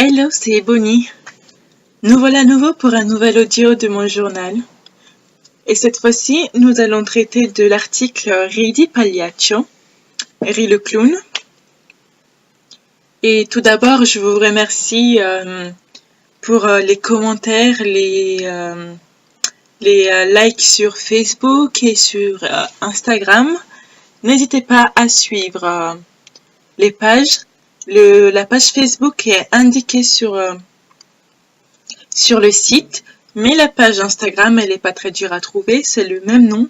Hello, c'est Bonnie. Nous voilà à nouveau pour un nouvel audio de mon journal. Et cette fois-ci, nous allons traiter de l'article Ridi Pagliaccio, Ri le clown. Et tout d'abord, je vous remercie pour les commentaires, les likes sur Facebook et sur Instagram. N'hésitez pas à suivre les pages. La page Facebook est indiquée sur le site, mais la page Instagram, elle n'est pas très dure à trouver, c'est le même nom.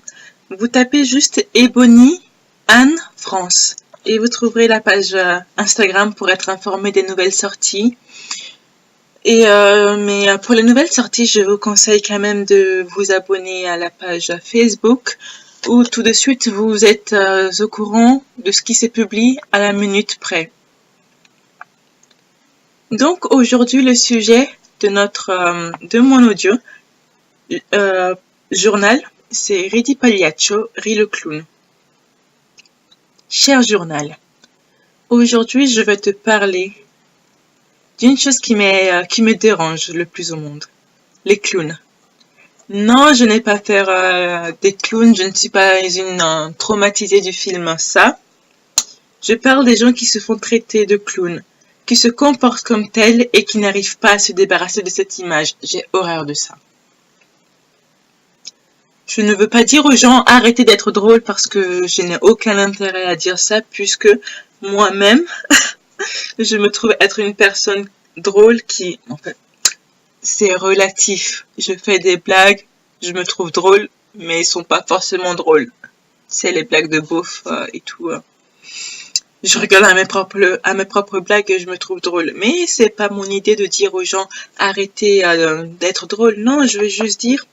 Vous tapez juste Ebony Anne France et vous trouverez la page Instagram pour être informé des nouvelles sorties. Mais pour les nouvelles sorties, je vous conseille quand même de vous abonner à la page Facebook où tout de suite vous êtes au courant de ce qui se publie à la minute près. Donc aujourd'hui, le sujet de mon audio journal, c'est Ridi Pagliaccio, Ri le clown. Cher journal, aujourd'hui je vais te parler d'une chose qui me dérange le plus au monde, les clowns. Non, je n'ai pas faire des clowns, je ne suis pas une traumatisée du film ça. Je parle des gens qui se font traiter de clowns, qui se comportent comme tels et qui n'arrivent pas à se débarrasser de cette image. J'ai horreur de ça. Je ne veux pas dire aux gens arrêtez d'être drôle parce que je n'ai aucun intérêt à dire ça puisque moi-même, je me trouve être une personne drôle qui, en fait, c'est relatif. Je fais des blagues, je me trouve drôle, mais ils sont pas forcément drôles. C'est les blagues de beauf et tout. Je rigole à mes propres blagues et je me trouve drôle. Mais c'est pas mon idée de dire aux gens arrêtez d'être drôle. Non, je veux juste dire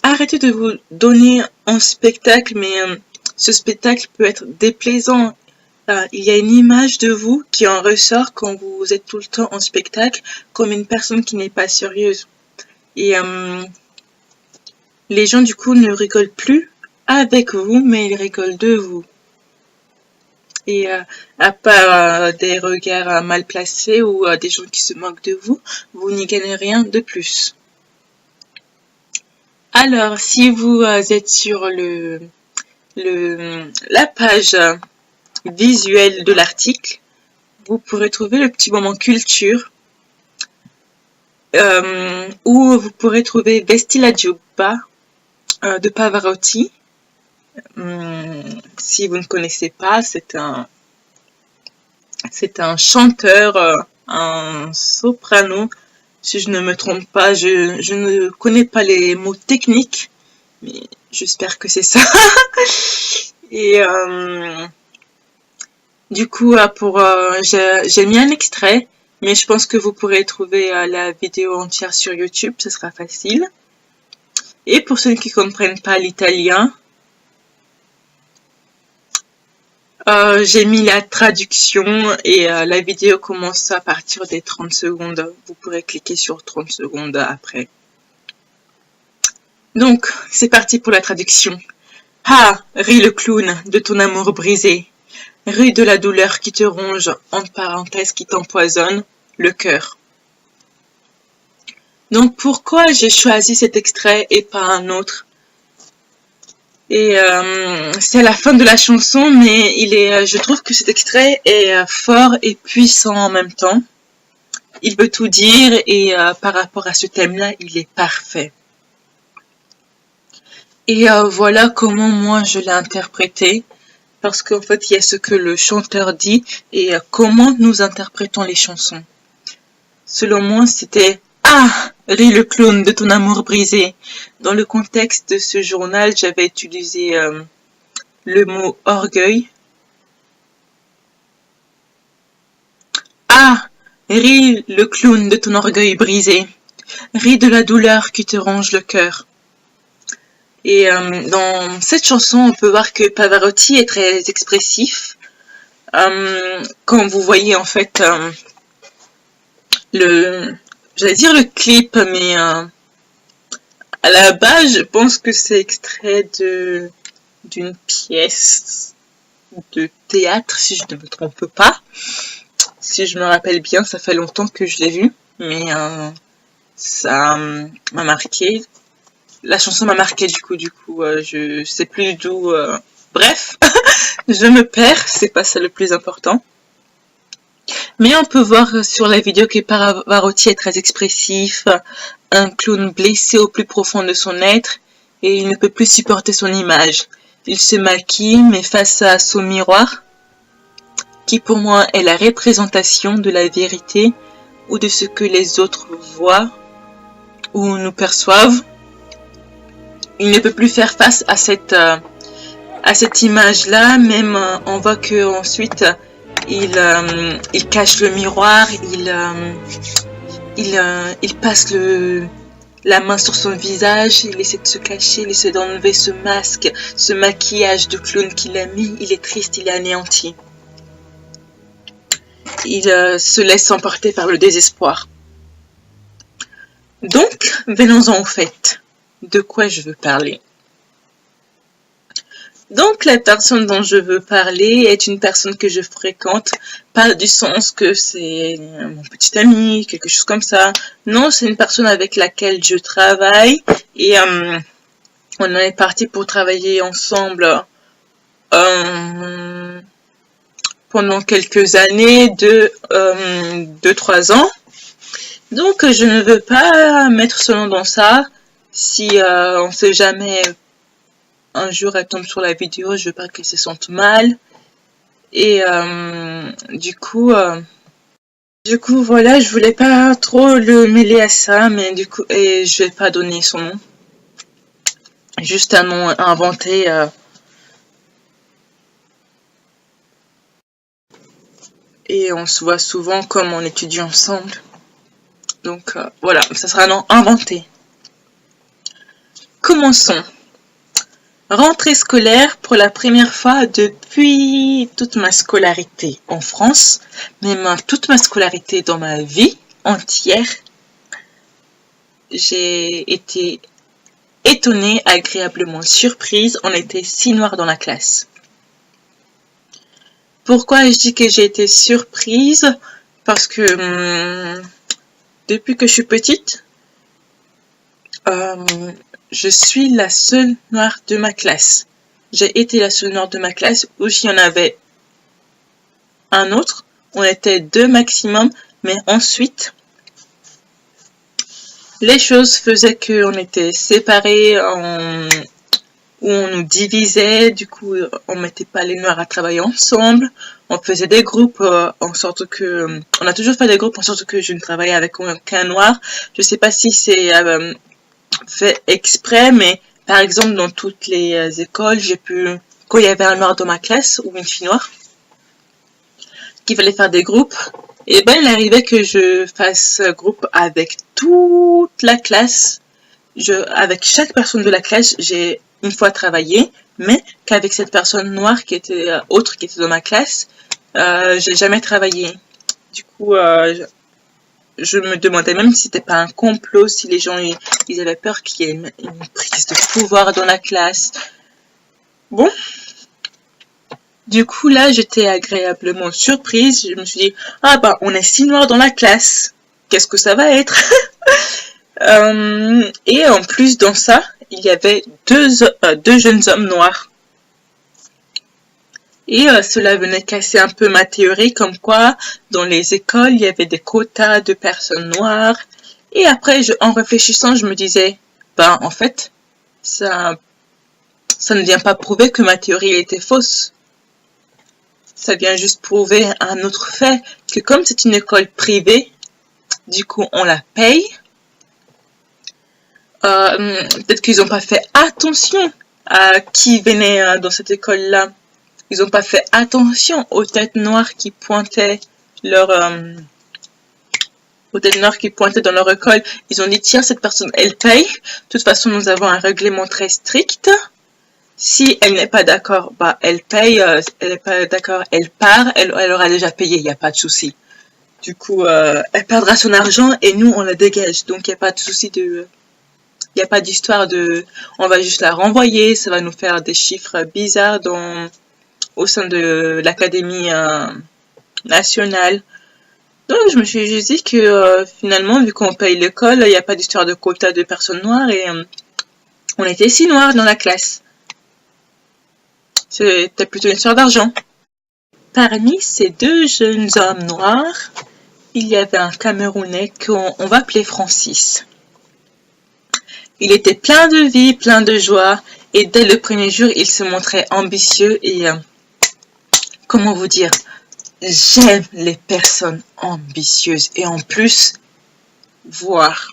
arrêtez de vous donner un spectacle, mais ce spectacle peut être déplaisant. Il y a une image de vous qui en ressort quand vous êtes tout le temps en spectacle comme une personne qui n'est pas sérieuse. Et les gens du coup ne rigolent plus avec vous, mais ils rigolent de vous. Et à part des regards mal placés ou des gens qui se moquent de vous, vous n'y gagnez rien de plus. Alors, si vous êtes sur la page visuelle de l'article, vous pourrez trouver le petit moment culture où vous pourrez trouver Vesti la Giubba de Pavarotti. Si vous ne connaissez pas, c'est un chanteur, un soprano. Si je ne me trompe pas, je ne connais pas les mots techniques, mais j'espère que c'est ça. Et du coup, j'ai mis un extrait Mais je pense que vous pourrez trouver la vidéo entière sur YouTube, ce sera facile. Et pour ceux qui ne comprennent pas l'italien, j'ai mis la traduction et la vidéo commence à partir des 30 secondes. Vous pourrez cliquer sur 30 secondes après. Donc, c'est parti pour la traduction. Ah, rit le clown de ton amour brisé. Ris de la douleur qui te ronge, entre parenthèses qui t'empoisonne, le cœur. Donc, pourquoi j'ai choisi cet extrait et pas un autre? Et c'est la fin de la chanson, mais je trouve que cet extrait est fort et puissant en même temps. Il veut tout dire et par rapport à ce thème-là, il est parfait. Et voilà comment moi je l'ai interprété, parce qu'en fait il y a ce que le chanteur dit et comment nous interprétons les chansons. Selon moi, c'était « Ah, rit le clown de ton amour brisé ». Dans le contexte de ce journal, j'avais utilisé le mot « orgueil ». Ah, ris le clown de ton orgueil brisé. Ris de la douleur qui te ronge le cœur. Et dans cette chanson, on peut voir que Pavarotti est très expressif. Quand vous voyez en fait j'allais dire le clip, mais à la base, je pense que c'est extrait d'une pièce de théâtre, si je ne me trompe pas. Si je me rappelle bien, ça fait longtemps que je l'ai vu, mais ça m'a marqué. La chanson m'a marqué du coup, je sais plus d'où. Bref, je me perds, c'est pas ça le plus important. Mais on peut voir sur la vidéo que Pavarotti est très expressif, un clown blessé au plus profond de son être, et il ne peut plus supporter son image. Il se maquille, mais face à son miroir, qui pour moi est la représentation de la vérité ou de ce que les autres voient ou nous perçoivent, il ne peut plus faire face à cette image-là. Même on voit que ensuite il cache le miroir, il passe la main sur son visage, il essaie de se cacher, il essaie d'enlever ce masque, ce maquillage de clown qu'il a mis. Il est triste, il est anéanti. Il se laisse emporter par le désespoir. Donc, venons-en au fait. De quoi je veux parler? Donc, la personne dont je veux parler est une personne que je fréquente, pas du sens que c'est mon petit ami, quelque chose comme ça. Non, c'est une personne avec laquelle je travaille et on est parti pour travailler ensemble pendant quelques années, 2-3 ans. Donc, je ne veux pas mettre ce nom dans ça. Si on ne sait jamais, un jour elle tombe sur la vidéo, je veux pas qu'elle se sente mal. Et du coup, voilà, je voulais pas trop le mêler à ça, mais du coup, et je vais pas donner son nom. Juste un nom inventé. Et on se voit souvent comme on étudie ensemble. Donc voilà, ça sera un nom inventé. Commençons. Rentrée scolaire pour la première fois depuis toute ma scolarité en France, même toute ma scolarité dans ma vie entière. J'ai été étonnée, agréablement surprise. On était 6 noirs dans la classe. Pourquoi je dis que j'ai été surprise? Parce que depuis que je suis petite, je suis la seule noire de ma classe. J'ai été la seule noire de ma classe, ou s'il y en avait un autre, on était 2 maximum, mais ensuite, les choses faisaient qu'on était séparés, où on nous divisait, du coup on mettait pas les noirs à travailler ensemble, on faisait des groupes en sorte que, on a toujours fait des groupes en sorte que je ne travaillais avec aucun noir. Je sais pas si c'est fait exprès, mais par exemple dans toutes les écoles, quand il y avait un noir dans ma classe ou une fille noire, qu'il fallait faire des groupes. Et ben, il arrivait que je fasse groupe avec toute la classe. Avec chaque personne de la classe, j'ai une fois travaillé, mais qu'avec cette personne noire qui était autre qui était dans ma classe, j'ai jamais travaillé. Du coup, je me demandais même si c'était pas un complot, si les gens ils avaient peur qu'il y ait une prise de pouvoir dans la classe. Bon. Du coup, là, j'étais agréablement surprise. Je me suis dit, ah bah, on est 6 noirs dans la classe. Qu'est-ce que ça va être? Et en plus, dans ça, il y avait deux jeunes hommes noirs. Et cela venait casser un peu ma théorie, comme quoi, dans les écoles, il y avait des quotas de personnes noires. Et après, en réfléchissant, je me disais, ben, en fait, ça ne vient pas prouver que ma théorie était fausse. Ça vient juste prouver un autre fait, que comme c'est une école privée, du coup on la paye. Peut-être qu'ils n'ont pas fait attention à qui venait dans cette école-là. Ils n'ont pas fait attention aux têtes noires qui pointaient aux têtes noires qui pointaient dans leur école. Ils ont dit, tiens, cette personne, elle paye. De toute façon, nous avons un règlement très strict. Si elle n'est pas d'accord, bah elle paye, elle n'est pas d'accord, elle part, elle aura déjà payé, il n'y a pas de souci. Du coup, elle perdra son argent et nous, on la dégage. Donc, il n'y a pas de souci il n'y a pas d'histoire on va juste la renvoyer, ça va nous faire des chiffres bizarres au sein de l'académie nationale. Donc, je me suis juste dit que finalement, vu qu'on paye l'école, il n'y a pas d'histoire de quota de personnes noires et on était 6 noirs dans la classe. C'était plutôt une histoire d'argent. Parmi ces 2 jeunes hommes noirs, il y avait un Camerounais qu'on va appeler Francis. Il était plein de vie, plein de joie, et dès le premier jour, il se montrait ambitieux et, comment vous dire, j'aime les personnes ambitieuses. Et en plus, voir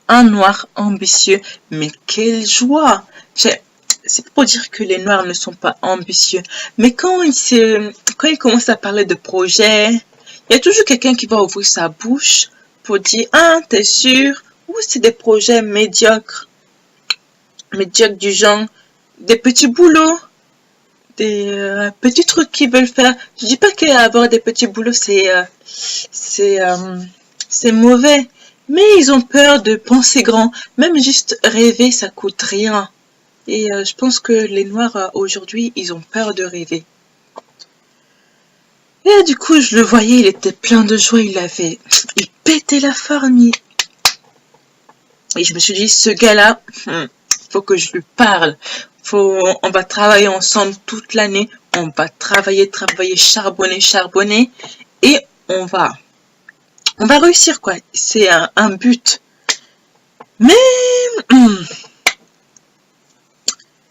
un noir ambitieux, mais quelle joie! C'est pas pour dire que les noirs ne sont pas ambitieux, mais quand ils commencent à parler de projets, il y a toujours quelqu'un qui va ouvrir sa bouche pour dire, ah, t'es sûr? Ou c'est des projets médiocres du genre, des petits boulots, des petits trucs qu'ils veulent faire. Je dis pas qu'avoir des petits boulots, c'est mauvais, mais ils ont peur de penser grand. Même juste rêver, ça coûte rien. Et je pense que les noirs aujourd'hui, ils ont peur de rêver. Et du coup, je le voyais, il était plein de joie, il pétait la forme. Et je me suis dit, ce gars-là, faut que je lui parle. On va travailler ensemble toute l'année. On va travailler, charbonner. Et on va réussir, quoi. C'est un but. Mais,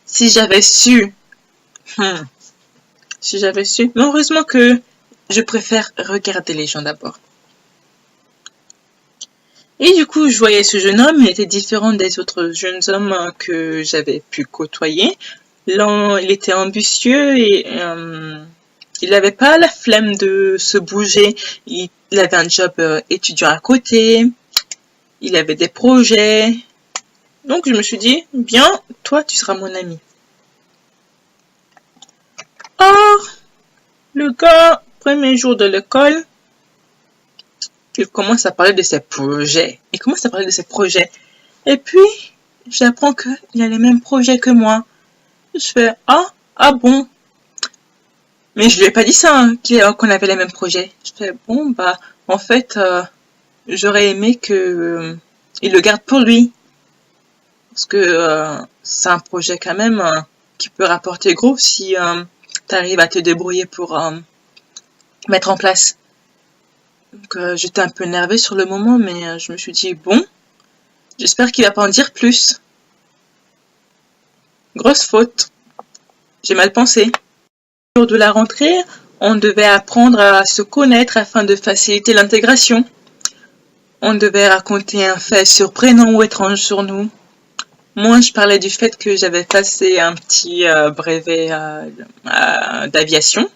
si j'avais su, mais heureusement que je préfère regarder les gens d'abord. Et du coup, je voyais ce jeune homme, il était différent des autres jeunes hommes que j'avais pu côtoyer. Là, il était ambitieux et il n'avait pas la flemme de se bouger. Il avait un job étudiant à côté, il avait des projets. Donc, je me suis dit, bien, toi, tu seras mon ami. Or, le gars, premier jour de l'école, il commence à parler de ses projets. Et puis, j'apprends qu'il a les mêmes projets que moi. Je fais, ah bon. Mais je lui ai pas dit ça, hein, qu'on avait les mêmes projets. Je fais, bon, bah, en fait, j'aurais aimé que il le garde pour lui. Parce que c'est un projet quand même qui peut rapporter gros si tu arrives à te débrouiller pour mettre en place. Donc j'étais un peu énervée sur le moment, mais je me suis dit, bon, j'espère qu'il va pas en dire plus. Grosse faute. J'ai mal pensé. Au jour de la rentrée, on devait apprendre à se connaître afin de faciliter l'intégration. On devait raconter un fait surprenant ou étrange sur nous. Moi, je parlais du fait que j'avais passé un petit brevet d'aviation.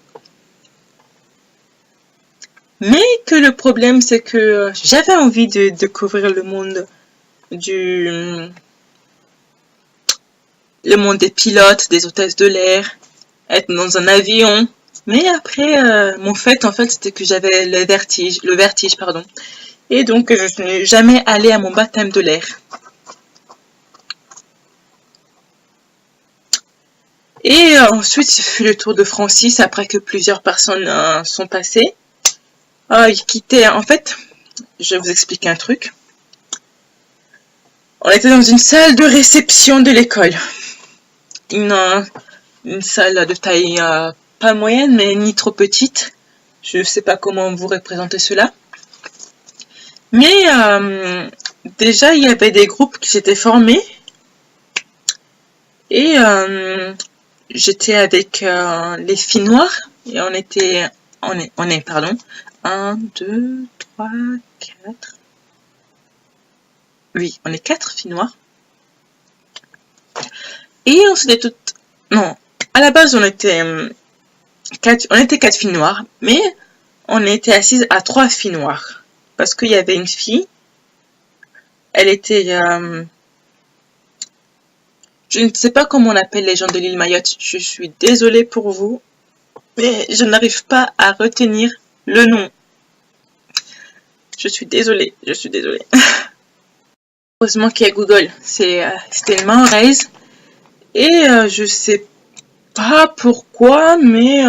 le problème, c'est que j'avais envie de découvrir le monde du... le monde des pilotes, des hôtesses de l'air, être dans un avion. Mais après, mon fait, en fait, c'était que j'avais le vertige, pardon. Et donc, je ne suis jamais allée à mon baptême de l'air. Et ensuite, ce fut le tour de Francis, après que plusieurs personnes sont passées. Il quittait, en fait, je vais vous expliquer un truc. On était dans une salle de réception de l'école. Une salle de taille pas moyenne, mais ni trop petite. Je ne sais pas comment vous représentez cela. Mais déjà, il y avait des groupes qui s'étaient formés. Et j'étais avec les filles noires. Et on est, pardon, 1, 2, 3, 4. Oui, on est 4 filles noires. Et on s'était toutes... Non, à la base, on était 4 filles noires. Mais on était assises à 3 filles noires. Parce qu'il y avait une fille. Elle était... je ne sais pas comment on appelle les gens de l'île Mayotte. Je suis désolée pour vous. Mais je n'arrive pas à retenir le nom. Je suis désolée. Heureusement qu'il y a Google. C'était une Mahoraise. Et je sais pas pourquoi, mais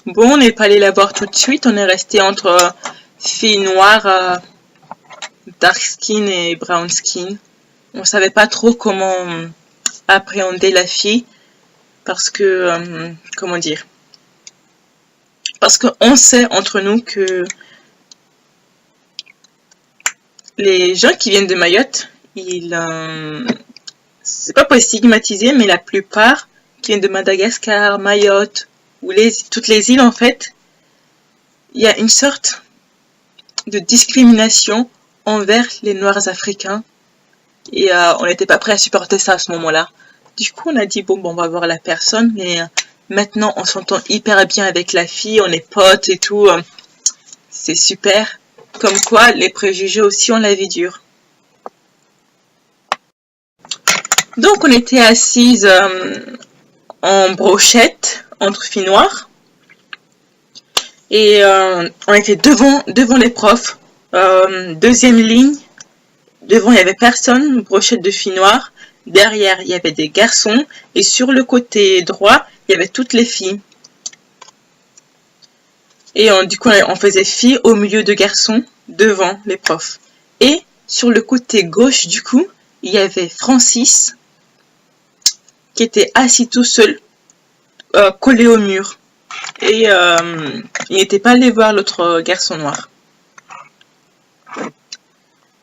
bon, on n'est pas allé la voir tout de suite. On est resté entre filles noires, dark skin et brown skin. On savait pas trop comment appréhender la fille parce que, comment dire, parce qu'on sait entre nous que les gens qui viennent de Mayotte, c'est pas pour stigmatiser, mais la plupart qui viennent de Madagascar, Mayotte, ou toutes les îles en fait, il y a une sorte de discrimination envers les Noirs africains. Et on n'était pas prêt à supporter ça à ce moment-là. Du coup, on a dit, bon, on va voir la personne, mais maintenant, on s'entend hyper bien avec la fille, on est potes et tout. C'est super. Comme quoi, les préjugés aussi, on la vie dure. Donc, on était assises en brochette, entre filles noires. Et on était devant les profs. Deuxième ligne. Devant, il n'y avait personne, brochette de filles noires. Derrière, il y avait des garçons. Et sur le côté droit, il y avait toutes les filles. Et du coup, on faisait filles au milieu de garçons, devant les profs. Et sur le côté gauche, du coup, il y avait Francis, qui était assis tout seul, collé au mur. Et il n'était pas allé voir l'autre garçon noir.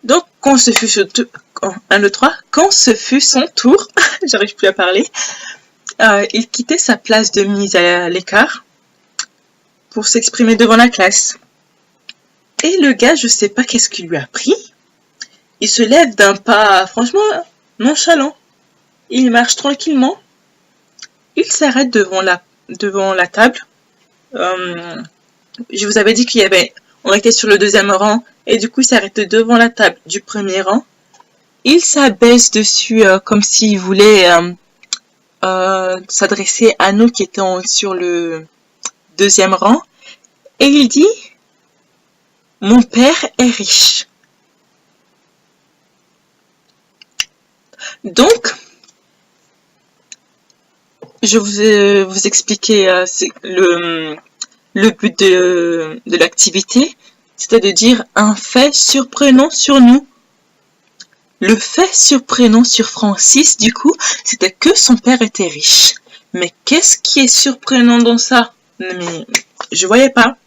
Donc, quand ce fut son tour, j'arrive plus à parler, il quittait sa place de mise à l'écart pour s'exprimer devant la classe. Et le gars, je sais pas qu'est-ce qu'il lui a pris. Il se lève d'un pas, franchement, nonchalant. Il marche tranquillement. Il s'arrête devant la table. Je vous avais dit on était sur le deuxième rang. Et du coup, il s'arrête devant la table du premier rang. Il s'abaisse dessus comme s'il voulait s'adresser à nous qui étions sur le deuxième rang. Et il dit, mon père est riche. Donc, je vais vous expliquer le but de l'activité. C'était de dire un fait surprenant sur nous. Le fait surprenant sur Francis, du coup, c'était que son père était riche. Mais qu'est-ce qui est surprenant dans ça? Mais je voyais pas.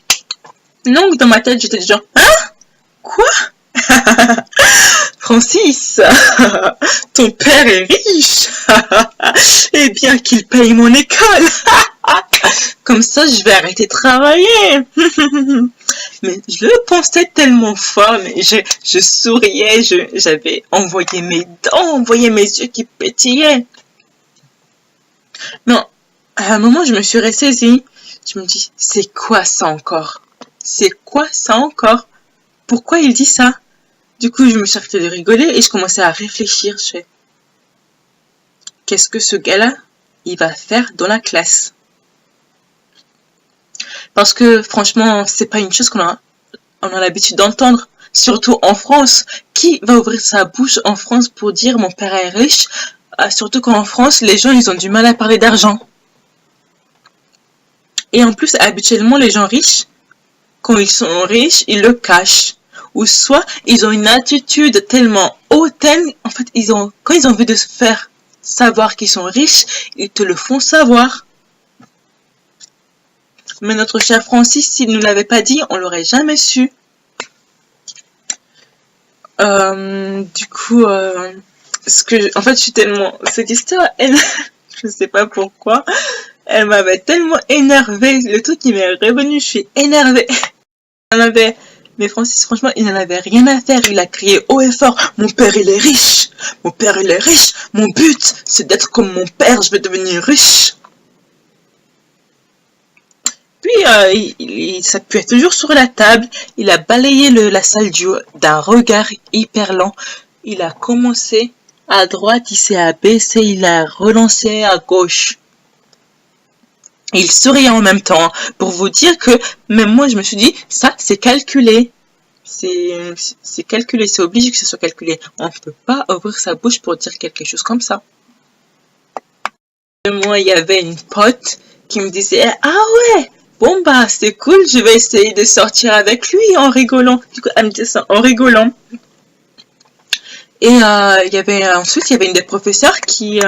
Donc, dans ma tête, j'étais genre, hein? Quoi? Francis, ton père est riche. Eh bien qu'il paye mon école. Comme ça, je vais arrêter de travailler. Mais je le pensais tellement fort, mais je souriais, j'avais envoyé mes dents, envoyé mes yeux qui pétillaient. Non, à un moment, je me suis ressaisie. Je me dis, c'est quoi ça encore? c'est quoi ça encore? Pourquoi il dit ça? Du coup, je me suis arrêtée de rigoler et je commençais à réfléchir. Je fais, qu'est-ce que ce gars-là, il va faire dans la classe? Parce que franchement, c'est pas une chose on a l'habitude d'entendre. Surtout en France. Qui va ouvrir sa bouche en France pour dire mon père est riche? Surtout qu'en France, les gens, ils ont du mal à parler d'argent. Et en plus, habituellement, les gens riches, quand ils sont riches, ils le cachent. Ou soit, ils ont une attitude tellement hautaine. En fait, quand ils ont envie de se faire savoir qu'ils sont riches, ils te le font savoir. Mais notre cher Francis, s'il ne nous l'avait pas dit, on l'aurait jamais su. Du coup, en fait, je suis tellement... Cette histoire, je sais pas pourquoi, elle m'avait tellement énervée. Le truc qui m'est revenu, je suis énervée. Mais Francis, franchement, il n'en avait rien à faire. Il a crié haut et fort, mon père, il est riche. Mon père, il est riche. Mon but, c'est d'être comme mon père. Je vais devenir riche. Puis, il s'appuyait toujours sur la table. Il a balayé la salle d'un regard hyper lent. Il a commencé à droite, il s'est abaissé, il a relancé à gauche. Il souriait en même temps, pour vous dire que même moi je me suis dit, ça c'est calculé. C'est calculé, c'est obligé que ce soit calculé. On ne peut pas ouvrir sa bouche pour dire quelque chose comme ça. Et moi, il y avait une pote qui me disait, ah ouais, bon bah c'est cool, je vais essayer de sortir avec lui en rigolant. Du coup, elle me disait ça en rigolant. Et ensuite, il y avait une des professeurs qui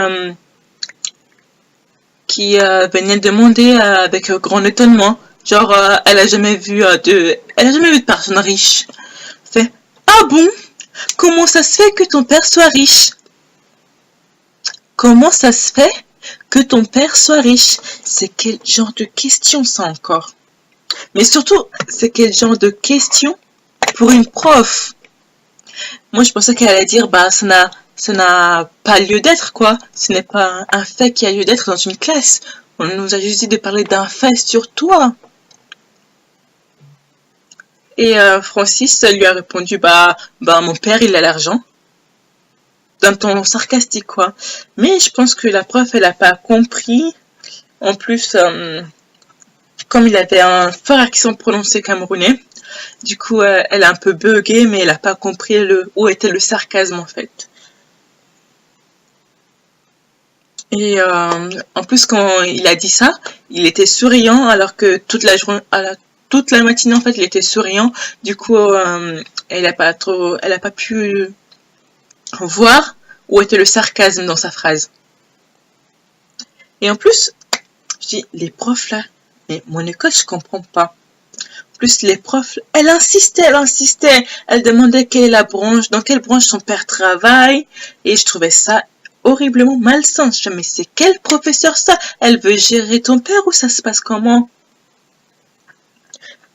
venait demander avec grand étonnement. Genre, elle a jamais vu de personne riche. Fait, ah bon? Comment ça se fait que ton père soit riche? Comment ça se fait que ton père soit riche? C'est quel genre de question ça encore? Mais surtout, c'est quel genre de question pour une prof? Moi, je pensais qu'elle allait dire, bah, ça n'a pas lieu d'être, quoi. Ce n'est pas un fait qui a lieu d'être dans une classe. On nous a juste dit de parler d'un fait sur toi. Et Francis lui a répondu, bah, mon père, il a l'argent. D'un ton sarcastique, quoi. Mais je pense que la prof, elle n'a pas compris. En plus, comme il avait un fort accent prononcé camerounais, du coup, elle a un peu bugué, mais elle n'a pas compris où était le sarcasme, en fait. Et en plus, quand il a dit ça, il était souriant, alors que toute la matinée, en fait, il était souriant. Du coup, elle n'a pas pu voir où était le sarcasme dans sa phrase. Et en plus, je dis, les profs là, mais mon école, je comprends pas. En plus, les profs, elle insistait, elle demandait quelle est la branche, dans quelle branche son père travaille, et je trouvais ça horriblement malsain. Je dis, mais c'est quel professeur ça? Elle veut gérer ton père ou ça se passe comment?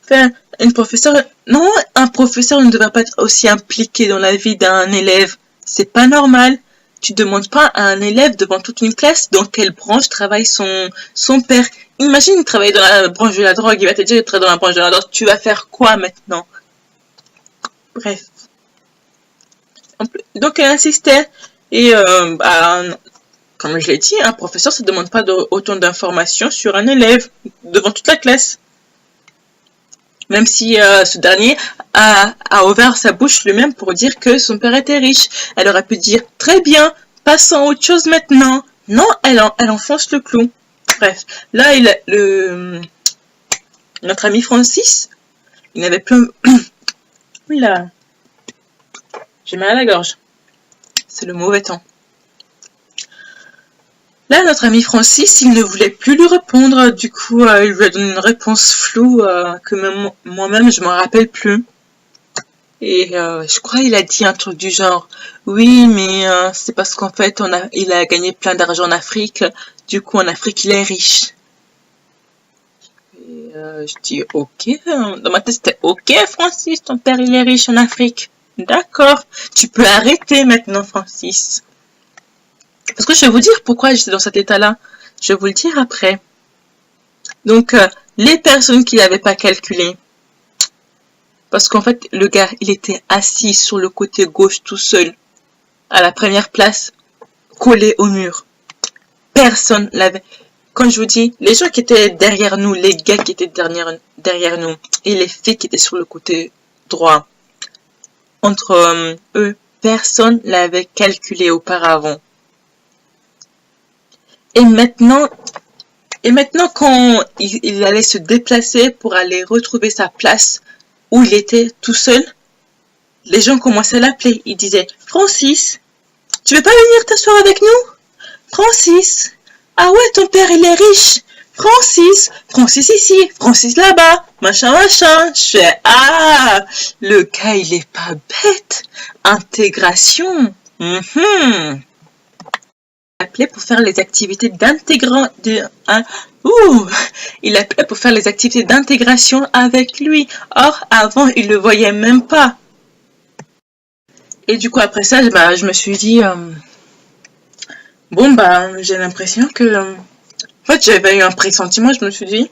Enfin, un professeur ne devrait pas être aussi impliqué dans la vie d'un élève. C'est pas normal. Tu demandes pas à un élève devant toute une classe dans quelle branche travaille son père. Imagine, il travaille dans la branche de la drogue, il va te dire qu'il travaille dans la branche de la drogue, tu vas faire quoi maintenant? Bref. Donc elle insistait. Et comme je l'ai dit, un professeur ne se demande pas autant d'informations sur un élève devant toute la classe. Même si ce dernier a ouvert sa bouche lui-même pour dire que son père était riche. Elle aurait pu dire, très bien, passons à autre chose maintenant. Non, elle enfonce le clou. Bref, là, notre ami Francis, il n'avait plus... Oula, j'ai mal à la gorge. C'est le mauvais temps. Là, notre ami Francis, il ne voulait plus lui répondre. Du coup, il lui a donné une réponse floue que même moi-même, je ne m'en rappelle plus. Et je crois qu'il a dit un truc du genre, oui, mais c'est parce qu'en fait, il a gagné plein d'argent en Afrique. Du coup, en Afrique, il est riche. Et je dis, ok. Dans ma tête, c'était, ok, Francis, ton père, il est riche en Afrique. D'accord. Tu peux arrêter maintenant, Francis. Parce que je vais vous dire pourquoi j'étais dans cet état-là. Je vais vous le dire après. Donc, les personnes qui n'avaient pas calculé, Parce qu'en fait, le gars, il était assis sur le côté gauche tout seul, à la première place, collé au mur. Personne l'avait. Quand je vous dis, les gens qui étaient derrière nous, les gars qui étaient derrière nous, et les filles qui étaient sur le côté droit, entre eux, personne l'avait calculé auparavant. Et maintenant, quand il allait se déplacer pour aller retrouver sa place où il était tout seul, les gens commençaient à l'appeler. Ils disaient, Francis, tu veux pas venir t'asseoir avec nous? Francis, ah ouais, ton père il est riche. Francis, Francis ici, Francis là-bas, machin, machin. Je fais, ah, le gars il est pas bête. Intégration. Appelé pour faire les activités il appelait pour faire les activités d'intégration avec lui. Or, avant, il le voyait même pas. Et du coup, après ça, je me suis dit, j'ai l'impression que, en fait, j'avais eu un pressentiment, je me suis dit,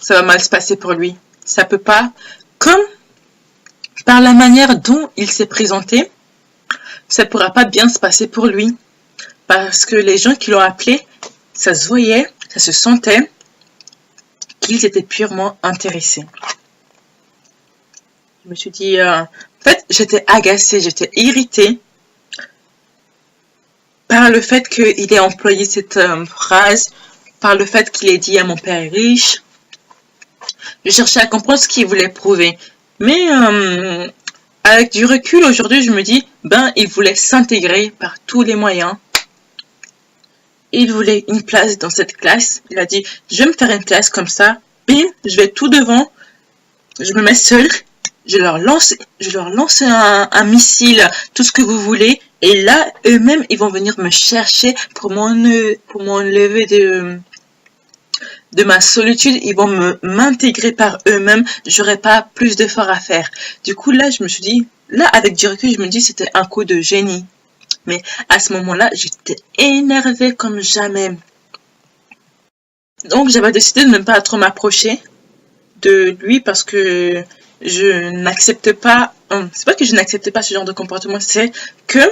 ça va mal se passer pour lui. Ça peut pas, comme par la manière dont il s'est présenté, ça pourra pas bien se passer pour lui. Parce que les gens qui l'ont appelé, ça se voyait, ça se sentait qu'ils étaient purement intéressés. Je me suis dit, en fait, j'étais agacée, j'étais irritée par le fait qu'il ait employé cette phrase, par le fait qu'il ait dit à mon père riche. Je cherchais à comprendre ce qu'il voulait prouver. Mais avec du recul, aujourd'hui, je me dis, il voulait s'intégrer par tous les moyens. Il voulait une place dans cette classe. Il a dit, je vais me faire une classe comme ça. Bim, je vais tout devant. Je me mets seul. Je leur lance un missile, tout ce que vous voulez. Et là, eux-mêmes, ils vont venir me chercher pour m'enlever de ma solitude. Ils vont m'intégrer par eux-mêmes. J'aurais pas plus d'efforts à faire. Du coup, là, je me suis dit, là, avec du recul, je me dis, c'était un coup de génie. Mais à ce moment-là, j'étais énervée comme jamais. Donc, j'avais décidé de ne pas trop m'approcher de lui parce que je n'accepte pas... C'est pas que je n'acceptais pas ce genre de comportement, c'est que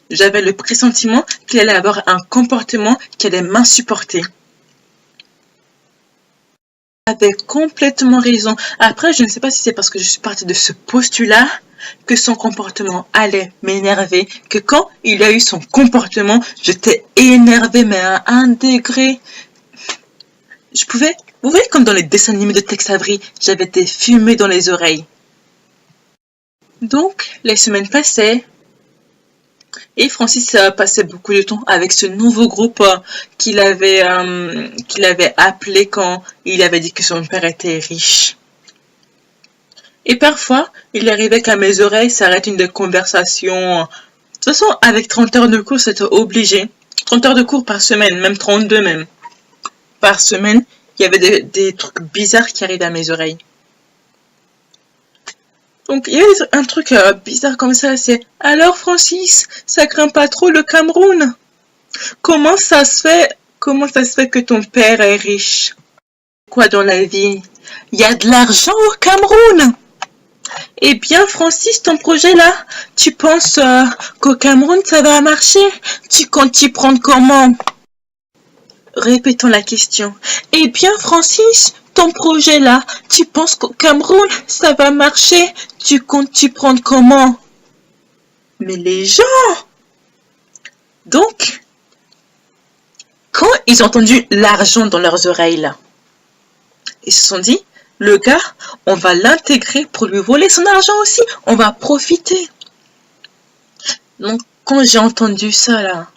j'avais le pressentiment qu'il allait avoir un comportement qui allait m'insupporter. Il avait complètement raison. Après, je ne sais pas si c'est parce que je suis partie de ce postulat que son comportement allait m'énerver, que quand il a eu son comportement, j'étais énervée, mais à un degré. Vous voyez comme dans les dessins animés de Tex Avery, j'avais des fumées dans les oreilles. Donc, les semaines passaient, et Francis passait beaucoup de temps avec ce nouveau groupe qu'il avait appelé quand il avait dit que son père était riche. Et parfois, il arrivait qu'à mes oreilles s'arrête une des conversations. De toute façon, avec 30 heures de cours, c'était obligé. 30 heures de cours par semaine, même 32 même. Par semaine, il y avait des trucs bizarres qui arrivaient à mes oreilles. Donc, il y avait un truc bizarre comme ça, c'est « Alors Francis, ça craint pas trop le Cameroun? Comment ça se fait que ton père est riche? Quoi dans la vie? Il y a de l'argent au Cameroun? Eh bien, Francis, ton projet là, tu penses qu'au Cameroun ça va marcher? Tu comptes t'y prendre comment? » Répétons la question. Eh bien, Francis, ton projet là, tu penses qu'au Cameroun ça va marcher? Tu comptes t'y prendre comment? Mais les gens! Donc, quand ils ont entendu l'argent dans leurs oreilles là, ils se sont dit, le gars, on va l'intégrer pour lui voler son argent aussi. On va profiter. Donc, quand j'ai entendu ça, là,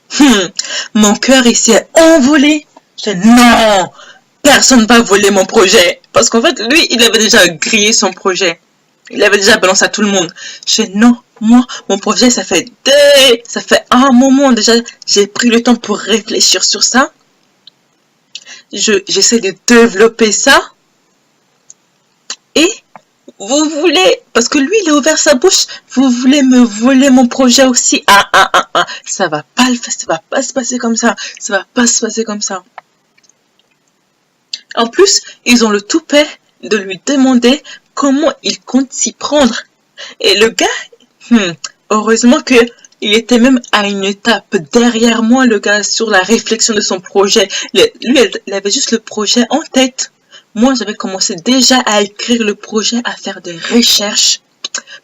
mon cœur, il s'est envolé. J'ai dit, non, personne ne va voler mon projet. Parce qu'en fait, lui, il avait déjà grillé son projet. Il avait déjà balancé à tout le monde. J'ai dit, non, moi, mon projet, ça fait un moment déjà. J'ai pris le temps pour réfléchir sur ça. J'essaie de développer ça. Et vous voulez, parce que lui, il a ouvert sa bouche, vous voulez me voler mon projet aussi. Ça va pas se passer comme ça. Ça va pas se passer comme ça. En plus, ils ont le toupet de lui demander comment il compte s'y prendre. Et le gars, heureusement que il était même à une étape derrière moi, le gars, sur la réflexion de son projet. Lui, il avait juste le projet en tête. Moi, j'avais commencé déjà à écrire le projet, à faire des recherches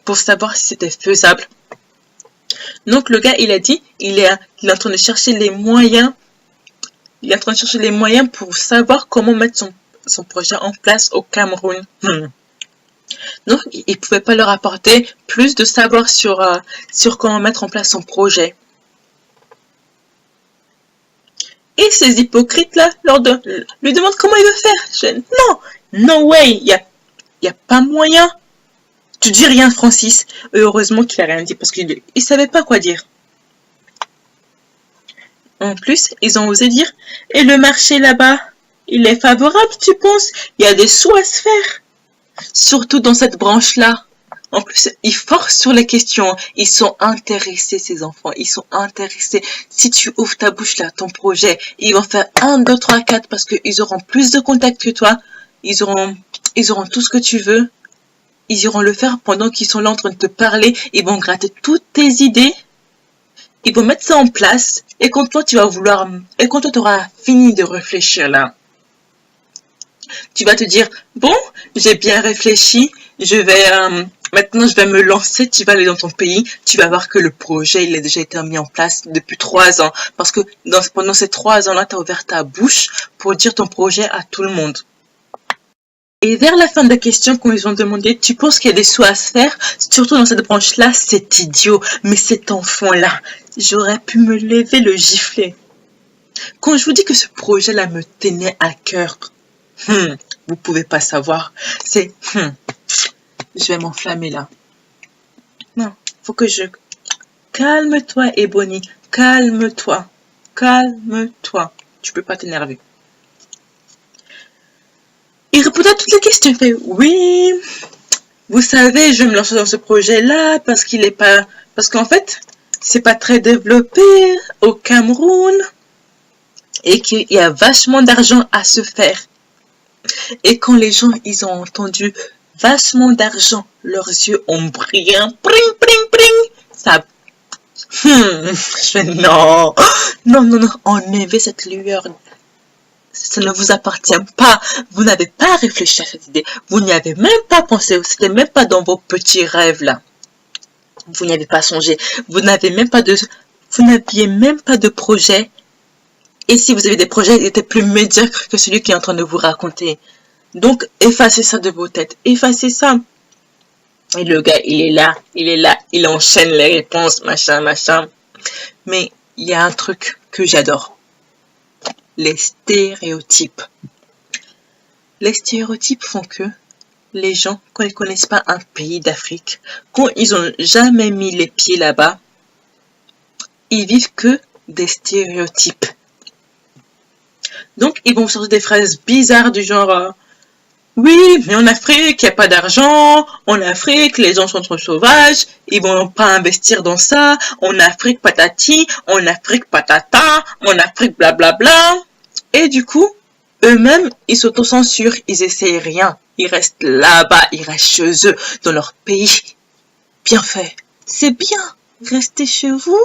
pour savoir si c'était faisable. Donc, le gars, il a dit, il est en train de chercher les moyens. Il est en train de chercher les moyens pour savoir comment mettre son projet en place au Cameroun. Donc, il ne pouvait pas leur apporter plus de savoir sur comment mettre en place son projet. Et ces hypocrites-là lui demandent comment il veut faire. Je dis, non, no way, il y a pas moyen. Tu dis rien, Francis. Et heureusement qu'il a rien dit parce qu'il ne savait pas quoi dire. En plus, ils ont osé dire, et le marché là-bas, il est favorable, tu penses? Il y a des sous à se faire. Surtout dans cette branche-là. En plus, ils forcent sur les questions. Ils sont intéressés, ces enfants. Ils sont intéressés. Si tu ouvres ta bouche là, ton projet, ils vont faire 1, 2, 3, 4 parce qu'ils auront plus de contacts que toi. Ils auront tout ce que tu veux. Ils iront le faire pendant qu'ils sont là en train de te parler. Ils vont gratter toutes tes idées. Ils vont mettre ça en place. Et quand toi, tu auras fini de réfléchir là, tu vas te dire, bon, j'ai bien réfléchi, maintenant je vais me lancer, tu vas aller dans ton pays, tu vas voir que le projet, il a déjà été mis en place depuis 3 ans. Parce que pendant ces 3 ans-là, tu as ouvert ta bouche pour dire ton projet à tout le monde. Et vers la fin de la question qu'on ils ont demandé, tu penses qu'il y a des sous à se faire? Surtout dans cette branche-là, c'est idiot. Mais cet enfant-là, j'aurais pu me lever le gifler. Quand je vous dis que ce projet-là me tenait à cœur, vous pouvez pas savoir. Je vais m'enflammer là. Non, faut que je... Calme-toi, Ebony. Calme-toi. Calme-toi. Tu peux pas t'énerver. Il répondait à toutes les questions. Il fait, oui, vous savez, je vais me lancer dans ce projet-là parce qu'en fait, c'est pas très développé au Cameroun et qu'il y a vachement d'argent à se faire. Et quand les gens, ils ont entendu vachement d'argent, leurs yeux ont brillé, pring, pring, pring, ça... Je fais non, enlevez cette lueur. Ça ne vous appartient pas. Vous n'avez pas réfléchi à cette idée. Vous n'y avez même pas pensé. C'était même pas dans vos petits rêves là. Vous n'y avez pas songé. Vous n'aviez même pas de projet. Et si vous avez des projets, ils étaient plus médiocres que celui qui est en train de vous raconter. Donc, effacez ça de vos têtes. Effacez ça. Et le gars, il est là. Il enchaîne les réponses, machin. Mais il y a un truc que j'adore. Les stéréotypes. Les stéréotypes font que les gens, quand ils ne connaissent pas un pays d'Afrique, quand ils n'ont jamais mis les pieds là-bas, ils vivent que des stéréotypes. Donc, ils vont sortir des phrases bizarres du genre oui, mais en Afrique, il n'y a pas d'argent. En Afrique, les gens sont trop sauvages. Ils ne vont pas investir dans ça. En Afrique, patati. En Afrique, patata. En Afrique, blablabla. Et du coup, eux-mêmes, ils s'autocensurent. Ils essayent rien. Ils restent là-bas. Ils restent chez eux, dans leur pays. Bien fait. C'est bien. Restez chez vous.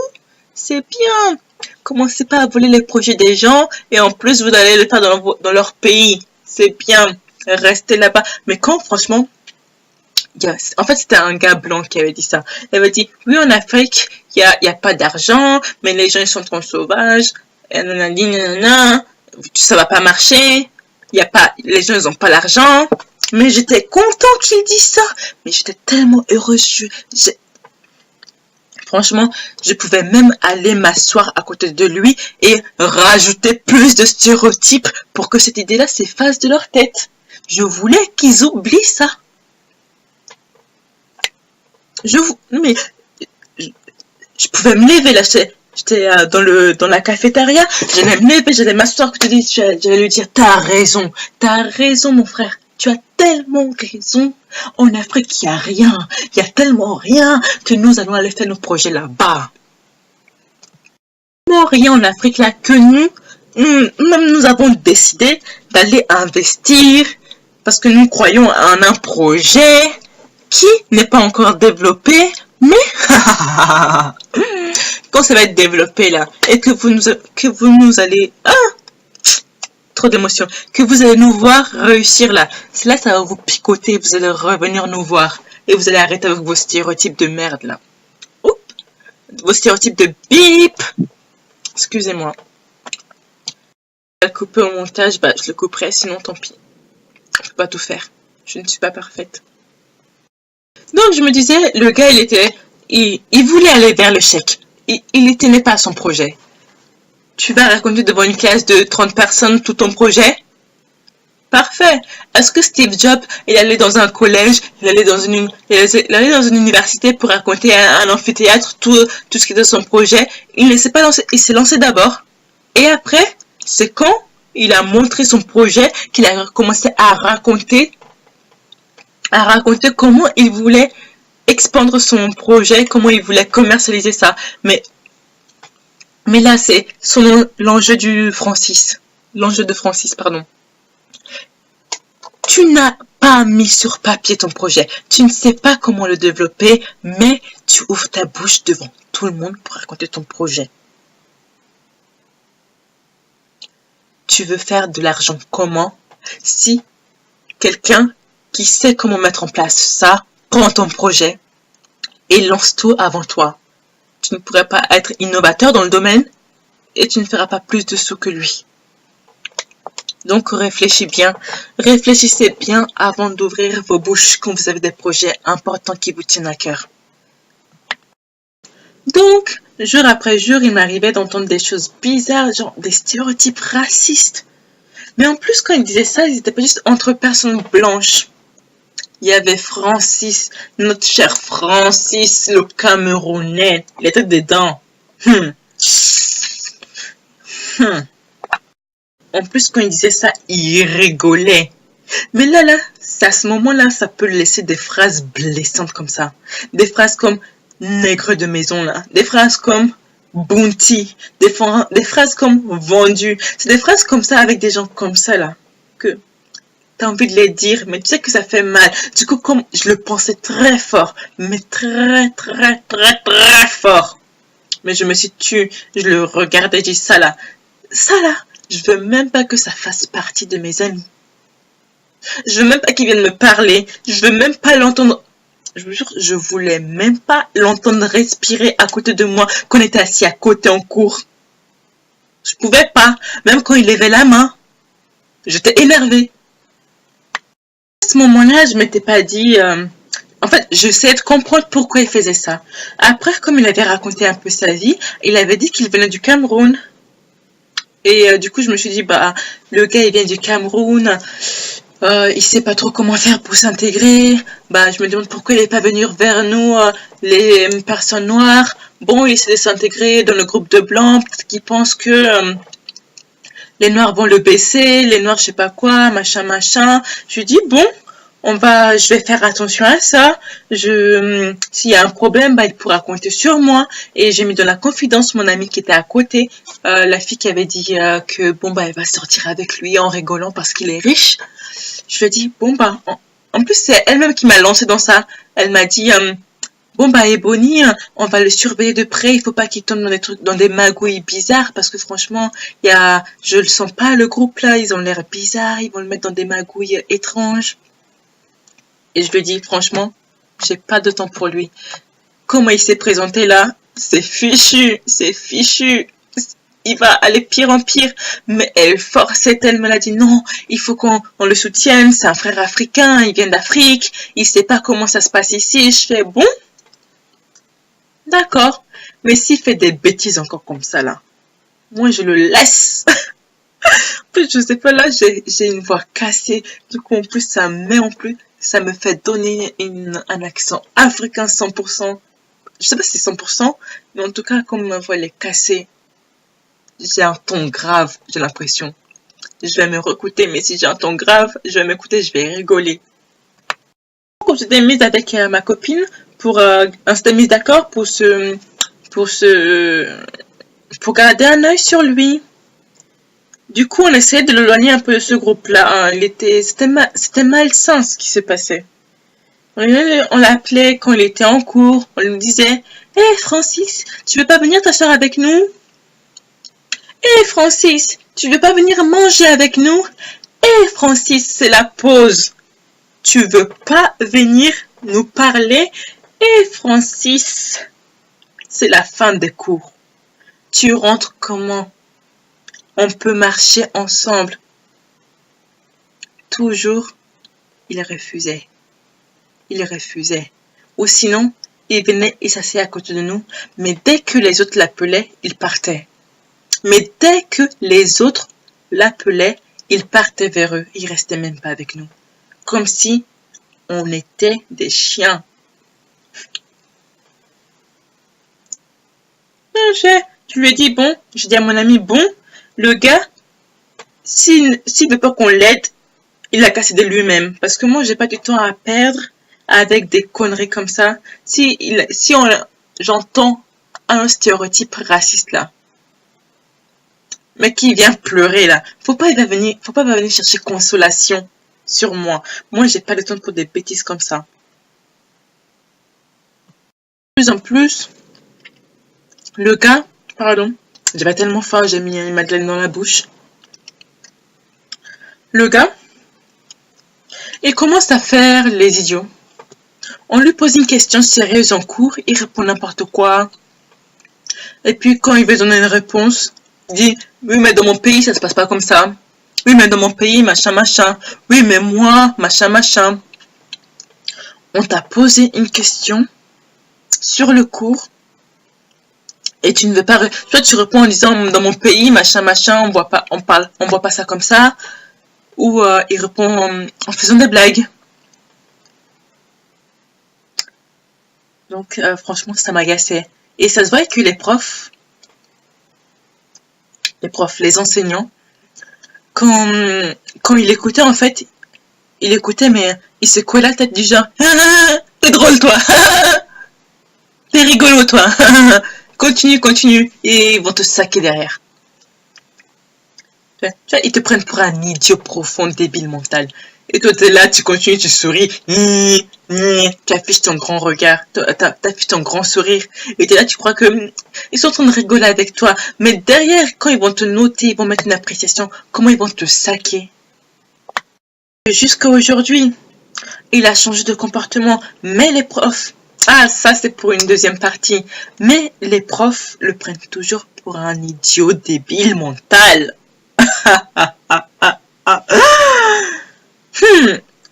C'est bien. Commencez pas à voler les projets des gens. Et en plus, vous allez le faire dans leur pays. C'est bien. Rester là-bas. Mais quand, franchement, en fait, c'était un gars blanc qui avait dit ça. Il avait dit, oui, en Afrique, il y a pas d'argent, mais les gens, ils sont trop sauvages. Et ça va pas marcher. Les gens, ils ont pas l'argent. Mais j'étais content qu'il dise ça. Mais j'étais tellement heureuse. Franchement, je pouvais même aller m'asseoir à côté de lui et rajouter plus de stéréotypes pour que cette idée-là s'efface de leur tête. Je voulais qu'ils oublient ça. Je pouvais me lever là. J'étais dans la cafétéria. J'allais me lever, j'allais m'asseoir. J'allais lui dire, t'as raison, mon frère. Tu as tellement raison. En Afrique, il n'y a rien. Il y a tellement rien que nous allons aller faire nos projets là-bas. Tellement rien en Afrique là que nous avons décidé d'aller investir Parce que nous croyons en un projet qui n'est pas encore développé, mais quand ça va être développé là, et que vous nous allez... trop d'émotions. Que vous allez nous voir réussir là. C'est là ça va vous picoter, vous allez revenir nous voir. Et vous allez arrêter avec vos stéréotypes de merde là. Oups. Vos stéréotypes de bip. Excusez-moi. Je vais le couper au montage, bah je le couperai, sinon tant pis. Je peux pas tout faire. Je ne suis pas parfaite. Donc je me disais, le gars il voulait aller vers le chèque. Il ne tenait pas à son projet. Tu vas raconter devant une classe de 30 personnes tout ton projet? Parfait. Est-ce que Steve Jobs, il allait dans un collège, il allait dans une université pour raconter à un amphithéâtre tout ce qui était son projet? Il ne s'est pas lancé, il s'est lancé d'abord. Et après, c'est quand il a montré son projet qu'il a commencé à raconter comment il voulait expandre son projet, comment il voulait commercialiser ça. Mais là, c'est l'enjeu de Francis, pardon. Tu n'as pas mis sur papier ton projet. Tu ne sais pas comment le développer, mais tu ouvres ta bouche devant tout le monde pour raconter ton projet. Tu veux faire de l'argent comment? Si quelqu'un qui sait comment mettre en place ça prend ton projet et lance tout avant toi. Tu ne pourrais pas être innovateur dans le domaine et tu ne feras pas plus de sous que lui. Donc réfléchissez bien avant d'ouvrir vos bouches quand vous avez des projets importants qui vous tiennent à cœur. Donc, jour après jour, il m'arrivait d'entendre des choses bizarres, genre des stéréotypes racistes. Mais en plus, quand il disait ça, ils n'étaient pas juste entre personnes blanches. Il y avait Francis, notre cher Francis, le Camerounais. Il était dedans. En plus, quand il disait ça, il rigolait. Mais là, à ce moment-là, ça peut laisser des phrases blessantes comme ça. Des phrases comme nègre de maison, là. Des phrases comme bounty. Des phrases comme vendu. C'est des phrases comme ça avec des gens comme ça, là. Que t'as envie de les dire, mais tu sais que ça fait mal. Du coup, comme je le pensais très fort, mais très fort. Mais je me suis tue, je le regardais, je dis ça là, je veux même pas que ça fasse partie de mes amis. Je veux même pas qu'il vienne me parler, je veux même pas l'entendre. Je vous jure, je voulais même pas l'entendre respirer à côté de moi, qu'on était assis à côté en cours. Je pouvais pas, même quand il levait la main. J'étais énervée. À ce moment-là, je m'étais pas dit... En fait, j'essayais de comprendre pourquoi il faisait ça. Après, comme il avait raconté un peu sa vie, il avait dit qu'il venait du Cameroun. Et du coup, je me suis dit, bah, le gars, il vient du Cameroun. Il sait pas trop comment faire pour s'intégrer. Bah, je me demande pourquoi il n'est pas venu vers nous, les personnes noires. Bon, il essaie de s'intégrer dans le groupe de blancs. Peut-être qu'il pense que... les noirs vont le baisser, les noirs je sais pas quoi, machin. Je lui dis bon, je vais faire attention à ça. S'il y a un problème, bah il pourra compter sur moi. Et j'ai mis dans la confidence mon amie qui était à côté, la fille qui avait dit que bon bah elle va sortir avec lui en rigolant parce qu'il est riche. Je lui ai dit bon bah en plus c'est elle-même qui m'a lancé dans ça. Elle m'a dit bon bah Ebony, on va le surveiller de près, il faut pas qu'il tombe dans des magouilles bizarres parce que franchement, je le sens pas le groupe là, ils ont l'air bizarres, ils vont le mettre dans des magouilles étranges. Et je lui ai dit franchement, j'ai pas de temps pour lui. Comment il s'est présenté là, c'est fichu. Il va aller pire en pire, mais elle forçait, elle me l'a dit non, il faut qu'on le soutienne, c'est un frère africain, il vient d'Afrique, il sait pas comment ça se passe ici. Je fais bon. D'accord, mais s'il fait des bêtises encore comme ça là, moi je le laisse. En plus, je sais pas, là j'ai une voix cassée, du coup en plus ça me fait donner un accent africain 100%. Je sais pas si c'est 100%, mais en tout cas comme ma voix elle est cassée, j'ai un ton grave, j'ai l'impression. Je vais me réécouter, mais si j'ai un ton grave, je vais m'écouter, je vais rigoler. Quand j'étais mise avec ma copine, on s'était mis d'accord pour garder un œil sur lui. Du coup, on essayait de l'éloigner un peu de ce groupe-là. Hein. C'était malsain ce qui se passait. On l'appelait quand il était en cours. On lui disait, hé Francis, tu veux pas venir t'asseoir avec nous? Hé Francis, tu veux pas venir manger avec nous? Hé Francis, c'est la pause. Tu veux pas venir nous parler? Hé Francis, c'est la fin des cours. Tu rentres comment? On peut marcher ensemble. Toujours, il refusait. Il refusait. Ou sinon, il venait et s'asseyait à côté de nous, mais dès que les autres l'appelaient, il partait. Mais dès que les autres l'appelaient, il partait vers eux. Il restait même pas avec nous. Comme si on était des chiens. Je lui ai dit, bon, j'ai dit à mon ami, bon, le gars, s'il veut pas qu'on l'aide, il a cassé de lui-même. Parce que moi, j'ai pas du temps à perdre avec des conneries comme ça. J'entends un stéréotype raciste là, mais qui vient pleurer là, faut pas venir chercher consolation sur moi. Moi, j'ai pas le temps pour des bêtises comme ça. De plus en plus, le gars, pardon, j'avais tellement faim, j'ai mis une madeleine dans la bouche. Le gars, il commence à faire les idiots. On lui pose une question sérieuse en cours, il répond n'importe quoi. Et puis quand il veut donner une réponse, il dit « Oui, mais dans mon pays, ça se passe pas comme ça. Oui, mais dans mon pays, machin, machin. Oui, mais moi, machin, machin. » On t'a posé une question sur le cours et tu ne veux pas... Toi, tu réponds en disant « Dans mon pays, machin, machin, on voit pas ça comme ça. » Ou il répond en faisant des blagues. Donc, franchement, ça m'agaçait. Et ça se voit que les enseignants, quand il écoutait, en fait, il écoutait, mais il secouait la tête du genre, t'es drôle, toi, t'es rigolo, toi, continue, et ils vont te saquer derrière. Tu vois, ils te prennent pour un idiot profond, débile mental. Et toi, t'es là, tu continues, tu souris. Tu affiches ton grand regard, t'affiches ton grand sourire. Et t'es là, tu crois que ils sont en train de rigoler avec toi. Mais derrière, quand ils vont te noter, ils vont mettre une appréciation, comment ils vont te saquer. Jusqu'à aujourd'hui, il a changé de comportement. Mais les profs, ça c'est pour une deuxième partie. Mais les profs le prennent toujours pour un idiot débile mental.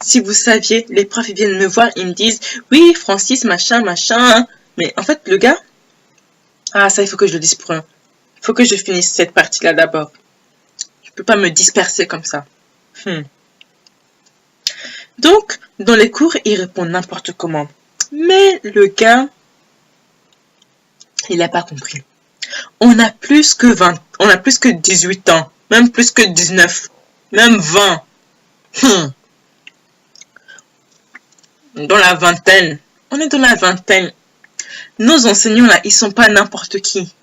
Si vous saviez, les profs ils viennent me voir, ils me disent oui Francis machin machin, mais en fait le gars, ça il faut que je le dise pour eux, il faut que je finisse cette partie là d'abord, je peux pas me disperser comme ça. Donc dans les cours il répond n'importe comment, mais le gars il a pas compris. On a plus que 18 ans, même plus que 19, même 20. Dans la vingtaine. On est dans la vingtaine. Nos enseignants là, ils sont pas n'importe qui.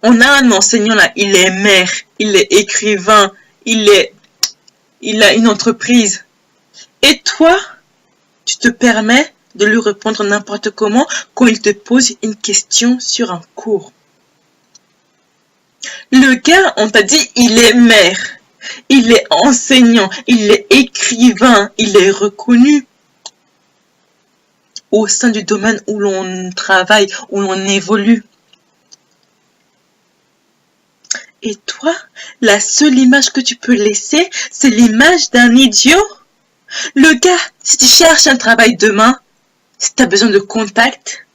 On a un enseignant là, il est maire, il est écrivain, il a une entreprise. Et toi, tu te permets de lui répondre n'importe comment quand il te pose une question sur un cours. Le gars, on t'a dit, il est maire, il est enseignant, il est écrivain, il est reconnu au sein du domaine où l'on travaille, où l'on évolue. Et toi, la seule image que tu peux laisser, c'est l'image d'un idiot. Le gars, si tu cherches un travail demain, si tu as besoin de contact,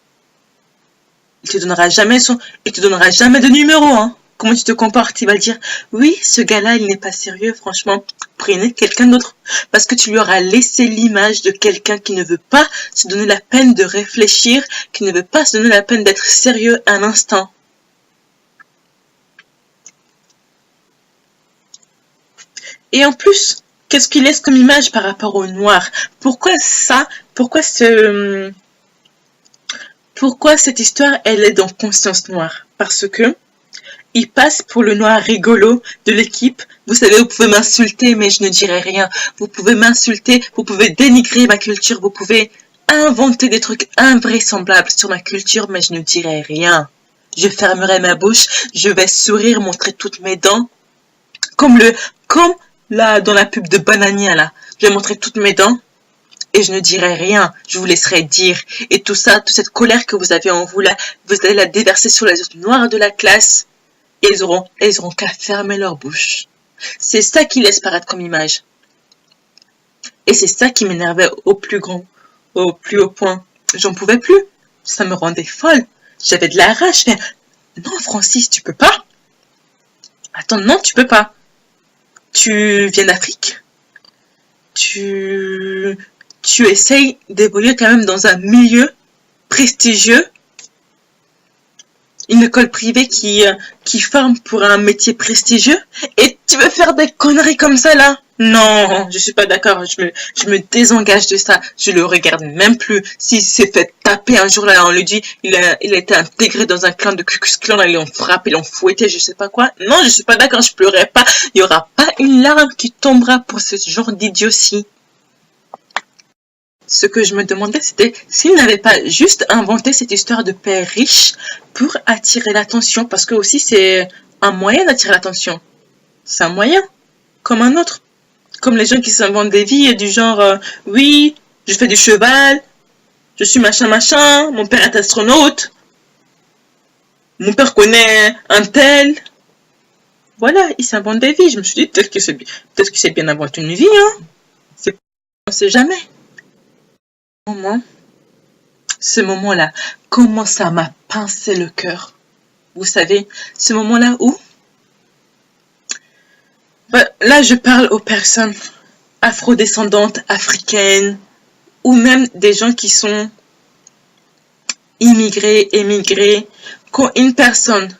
il te donnera jamais de numéro, hein. Comment tu te comportes? Il va dire, oui, ce gars-là, il n'est pas sérieux, franchement, prenez quelqu'un d'autre. Parce que tu lui auras laissé l'image de quelqu'un qui ne veut pas se donner la peine de réfléchir, qui ne veut pas se donner la peine d'être sérieux un instant. Et en plus, qu'est-ce qu'il laisse comme image par rapport au noir? Pourquoi cette histoire, elle est dans Conscience Noire? Parce que il passe pour le noir rigolo de l'équipe. Vous savez, vous pouvez m'insulter, mais je ne dirai rien. Vous pouvez m'insulter, vous pouvez dénigrer ma culture, vous pouvez inventer des trucs invraisemblables sur ma culture, mais je ne dirai rien. Je fermerai ma bouche, je vais sourire, montrer toutes mes dents. Comme là, dans la pub de Banania, là. Je vais montrer toutes mes dents. Et je ne dirai rien, je vous laisserai dire. Et tout ça, toute cette colère que vous avez en vous là, vous allez la déverser sur les autres noirs de la classe. Et ils auront qu'à fermer leur bouche. C'est ça qui laisse paraître comme image. Et c'est ça qui m'énervait au plus haut point. J'en pouvais plus. Ça me rendait folle. J'avais de la rage. Mais non, Francis, tu peux pas. Attends, non, tu peux pas. Tu viens d'Afrique. Tu essayes d'évoluer quand même dans un milieu prestigieux, une école privée qui forme pour un métier prestigieux, et tu veux faire des conneries comme ça là? Non, je suis pas d'accord, je me désengage de ça, je le regarde même plus. S'il s'est fait taper un jour là, on lui dit, il a été intégré dans un clan de Ku Klux Klan, là, ils l'ont frappé, ils l'ont fouetté, je sais pas quoi. Non, je suis pas d'accord, je pleurerai pas, il y aura pas une larme qui tombera pour ce genre d'idiotie. Ce que je me demandais, c'était s'il n'avait pas juste inventé cette histoire de père riche pour attirer l'attention, parce que aussi c'est un moyen d'attirer l'attention. C'est un moyen, comme un autre. Comme les gens qui s'inventent des vies du genre, oui, je fais du cheval, je suis machin machin, mon père est astronaute, mon père connaît un tel. Voilà, ils s'inventent des vies. Je me suis dit, peut-être que c'est bien inventé une vie, hein. On sait jamais. Ce moment-là, comment ça m'a pincé le cœur. Vous savez, ce moment-là où là, je parle aux personnes afrodescendantes, africaines, ou même des gens qui sont immigrés, émigrés. Quand une personne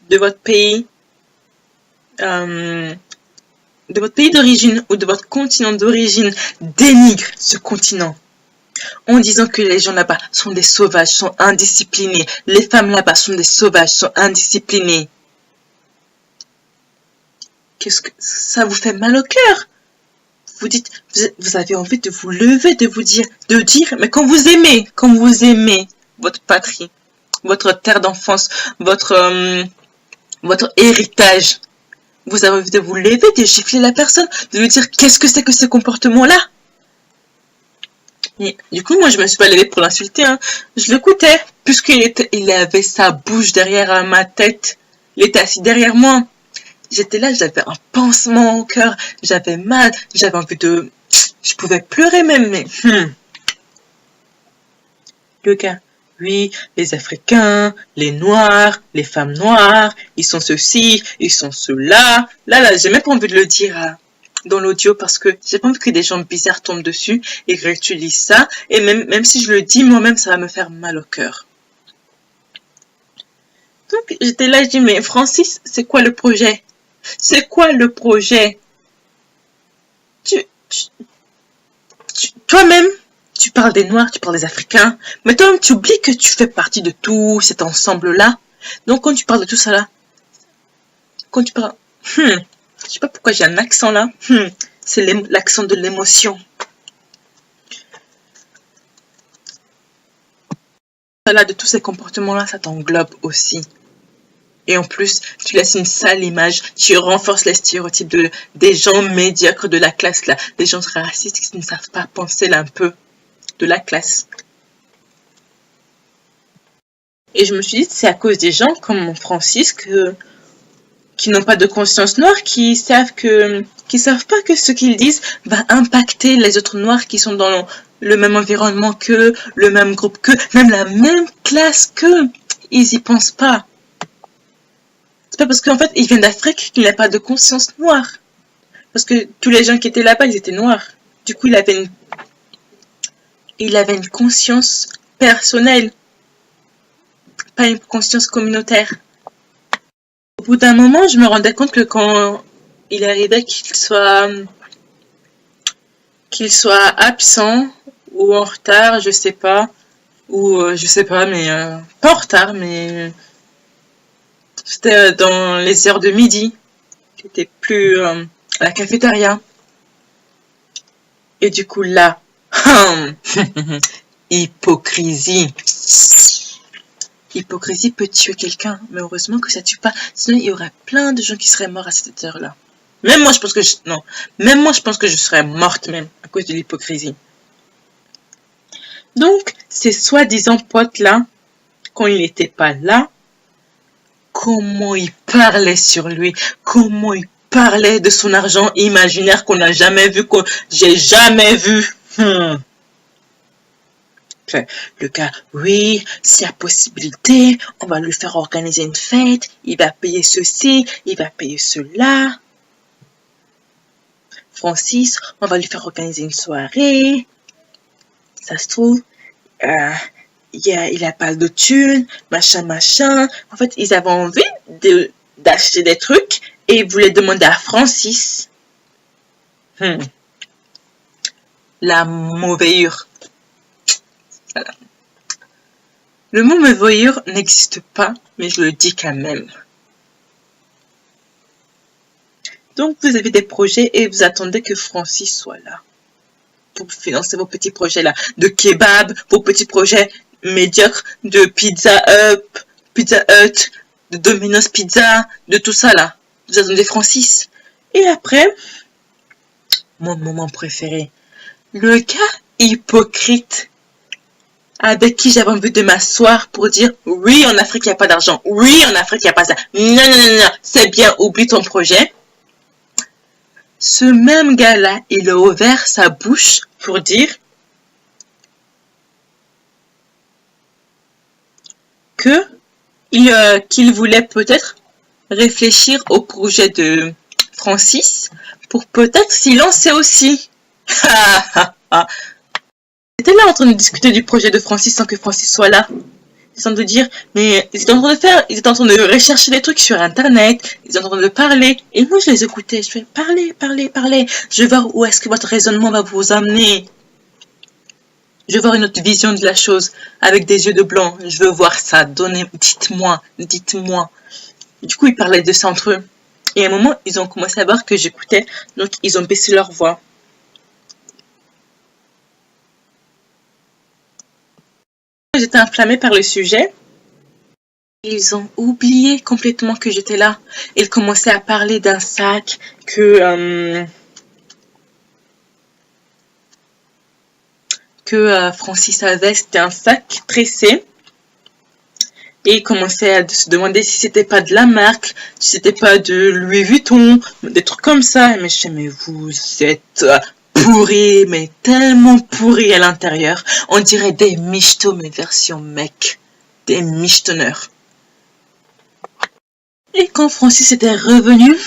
de votre pays d'origine ou de votre continent d'origine dénigre ce continent en disant que les gens là-bas sont des sauvages, sont indisciplinés, les femmes là-bas sont des sauvages, sont indisciplinées. Qu'est-ce que ça vous fait mal au cœur? Vous dites, vous avez envie de vous lever, de dire, mais quand vous aimez votre patrie, votre terre d'enfance, votre héritage, vous avez envie de vous lever, de gifler la personne, de lui dire qu'est-ce que c'est que ces comportements-là. Et du coup, moi, je me suis pas levée pour l'insulter, hein. Je l'écoutais, puisqu'il avait sa bouche derrière ma tête. Il était assis derrière moi. J'étais là, j'avais un pansement au cœur, j'avais mal, j'avais envie de... Je pouvais pleurer même, mais... Le gars, oui, les Africains, les Noirs, les femmes noires, ils sont ceci, ils sont cela. Là, j'ai même pas envie de le dire dans l'audio parce que j'ai pas envie que des gens bizarres tombent dessus et réutilisent ça. Et même si je le dis moi-même, ça va me faire mal au cœur. Donc, j'étais là, je dis, mais Francis, c'est quoi le projet? C'est quoi le projet? Toi-même, tu parles des Noirs, tu parles des Africains, mais toi-même, tu oublies que tu fais partie de tout cet ensemble-là. Donc, quand tu parles de tout ça là, quand tu parles... je sais pas pourquoi j'ai un accent là. C'est l'accent de l'émotion. Là, de tous ces comportements-là, ça t'englobe aussi. Et en plus, tu laisses une sale image, tu renforces les stéréotypes des gens médiocres de la classe là, des gens racistes qui ne savent pas penser là un peu de la classe. Et je me suis dit, c'est à cause des gens comme Francis qui n'ont pas de conscience noire, qui savent pas que ce qu'ils disent va impacter les autres noirs qui sont dans le même environnement qu'eux, le même groupe qu'eux, même la même classe qu'eux. Ils y pensent pas. C'est pas parce qu'en fait, ils viennent d'Afrique qu'il n'a pas de conscience noire. Parce que tous les gens qui étaient là-bas, ils étaient noirs. Du coup, il avait une conscience personnelle, pas une conscience communautaire. Au bout d'un moment, je me rendais compte que quand il arrivait qu'il soit absent ou en retard, je sais pas, mais pas en retard, mais C'était dans les heures de midi. J'étais plus à la cafétéria. Et du coup, là, hypocrisie. Hypocrisie peut tuer quelqu'un, mais heureusement que ça tue pas. Sinon, il y aurait plein de gens qui seraient morts à cette heure-là. Même moi, je pense que même moi, je pense que je serais morte même à cause de l'hypocrisie. Donc, ces soi-disant potes-là, quand il n'était pas là, comment il parlait sur lui, comment il parlait de son argent imaginaire qu'on n'a jamais vu, que j'ai jamais vu. Le gars, oui, s'il y a possibilité, on va lui faire organiser une fête, il va payer ceci, il va payer cela. Francis, on va lui faire organiser une soirée. Ça se trouve, il a pas de thunes, machin. En fait, ils avaient envie d'acheter des trucs et ils voulaient demander à Francis. La mauvaise. Voilà. Le mot mauvaise n'existe pas, mais je le dis quand même. Donc, vous avez des projets et vous attendez que Francis soit là pour financer vos petits projets là, de kebab, vos petits projets médiocres, de Pizza Hut, de Domino's Pizza, de tout ça là. Vous attendez Francis. Et après, mon moment préféré, le gars hypocrite avec qui j'avais envie de m'asseoir pour dire oui, en Afrique il n'y a pas d'argent, oui, en Afrique il n'y a pas ça, non, c'est bien, oublie ton projet. Ce même gars-là, il a ouvert sa bouche pour dire qu'il voulait peut-être réfléchir au projet de Francis pour peut-être s'y lancer aussi. Ils étaient là en train de discuter du projet de Francis sans que Francis soit là. Ils sont en train de dire, mais ils étaient en train de rechercher des trucs sur internet, ils étaient en train de parler, et moi je les écoutais, je fais parler, je vais voir où est-ce que votre raisonnement va vous amener. Je veux voir une autre vision de la chose, avec des yeux de blanc, je veux voir ça, dites-moi. Du coup ils parlaient de ça entre eux, et à un moment ils ont commencé à voir que j'écoutais, donc ils ont baissé leur voix. J'étais inflammée par le sujet. Ils ont oublié complètement que j'étais là. Ils commençaient à parler d'un sac que Francis avait. C'était un sac tressé. Et ils commençaient à se demander si c'était pas de la marque, si c'était pas de Louis Vuitton, des trucs comme ça. Mais je sais, mais vous êtes pourris, mais tellement pourris à l'intérieur. On dirait des michtos, mais version mec. Des michetonneurs. Et quand Francis était revenu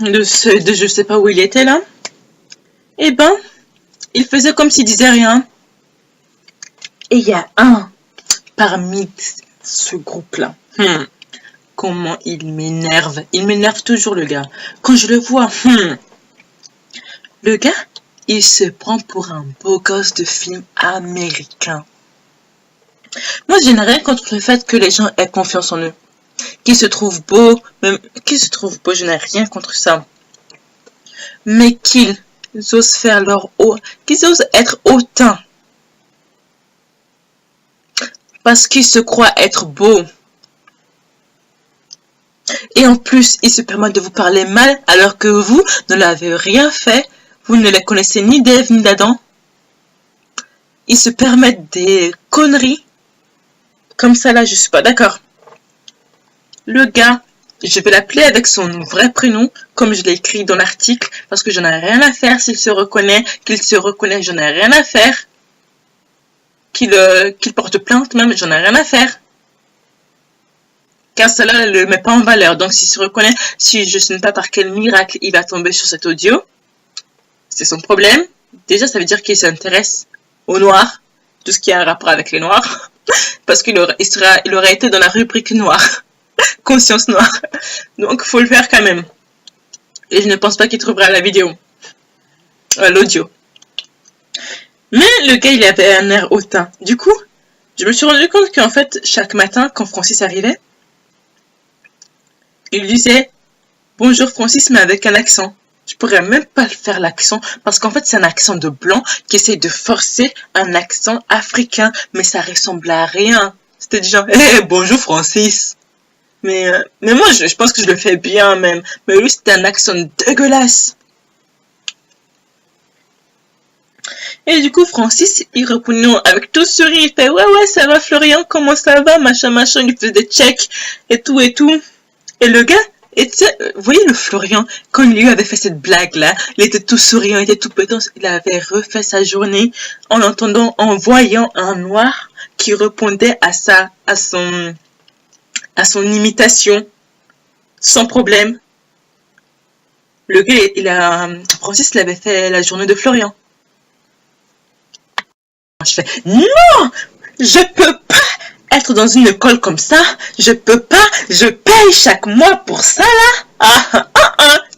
de je sais pas où il était là, eh ben, il faisait comme s'il disait rien. Et il y a un parmi ce groupe-là. Comment il m'énerve. Il m'énerve toujours le gars. Quand je le vois, le gars, il se prend pour un beau gosse de film américain. Moi, je n'ai rien contre le fait que les gens aient confiance en eux. Qu'ils se trouvent beaux, je n'ai rien contre ça. Mais qu'ils osent faire qu'ils osent être hautains. Parce qu'ils se croient être beaux. Et en plus, ils se permettent de vous parler mal alors que vous ne l'avez rien fait. Vous ne les connaissez ni d'Ève ni d'Adam. Ils se permettent des conneries. Comme ça là, je suis pas d'accord. Le gars, je vais l'appeler avec son vrai prénom, comme je l'ai écrit dans l'article, parce que j'en ai rien à faire s'il se reconnaît, qu'il se reconnaît, j'en ai rien à faire. Qu'il porte plainte même, j'en ai rien à faire. Car cela ne le met pas en valeur. Donc s'il se reconnaît, si je ne sais pas par quel miracle il va tomber sur cet audio, c'est son problème. Déjà, ça veut dire qu'il s'intéresse aux noirs, tout ce qui a un rapport avec les noirs, parce qu'il aurait été dans la rubrique noire, conscience noire. Donc, faut le faire quand même. Et je ne pense pas qu'il trouvera la vidéo, l'audio. Mais le gars, il avait un air hautain. Du coup, je me suis rendu compte qu'en fait, chaque matin, quand Francis arrivait, Il disait bonjour Francis, mais avec un accent. Je pourrais même pas faire l'accent parce qu'en fait c'est un accent de blanc qui essaie de forcer un accent africain, mais ça ressemble à rien. C'était du genre bonjour Francis. Mais moi je pense que je le fais bien même. Mais lui c'était un accent dégueulasse. Et du coup Francis il répondait avec tout sourire, il fait ouais ça va Florian, comment ça va, machin, il faisait des checks et tout et tout. Et le gars, et tu sais, vous voyez le Florian, quand il lui avait fait cette blague-là, il était tout souriant, il était tout pétant, il avait refait sa journée en voyant un noir qui répondait à son imitation, sans problème. Le gars, Francis l'avait fait la journée de Florian. Je fais, non, je peux pas être dans une école comme ça, je peux pas, je paye chaque mois pour ça là.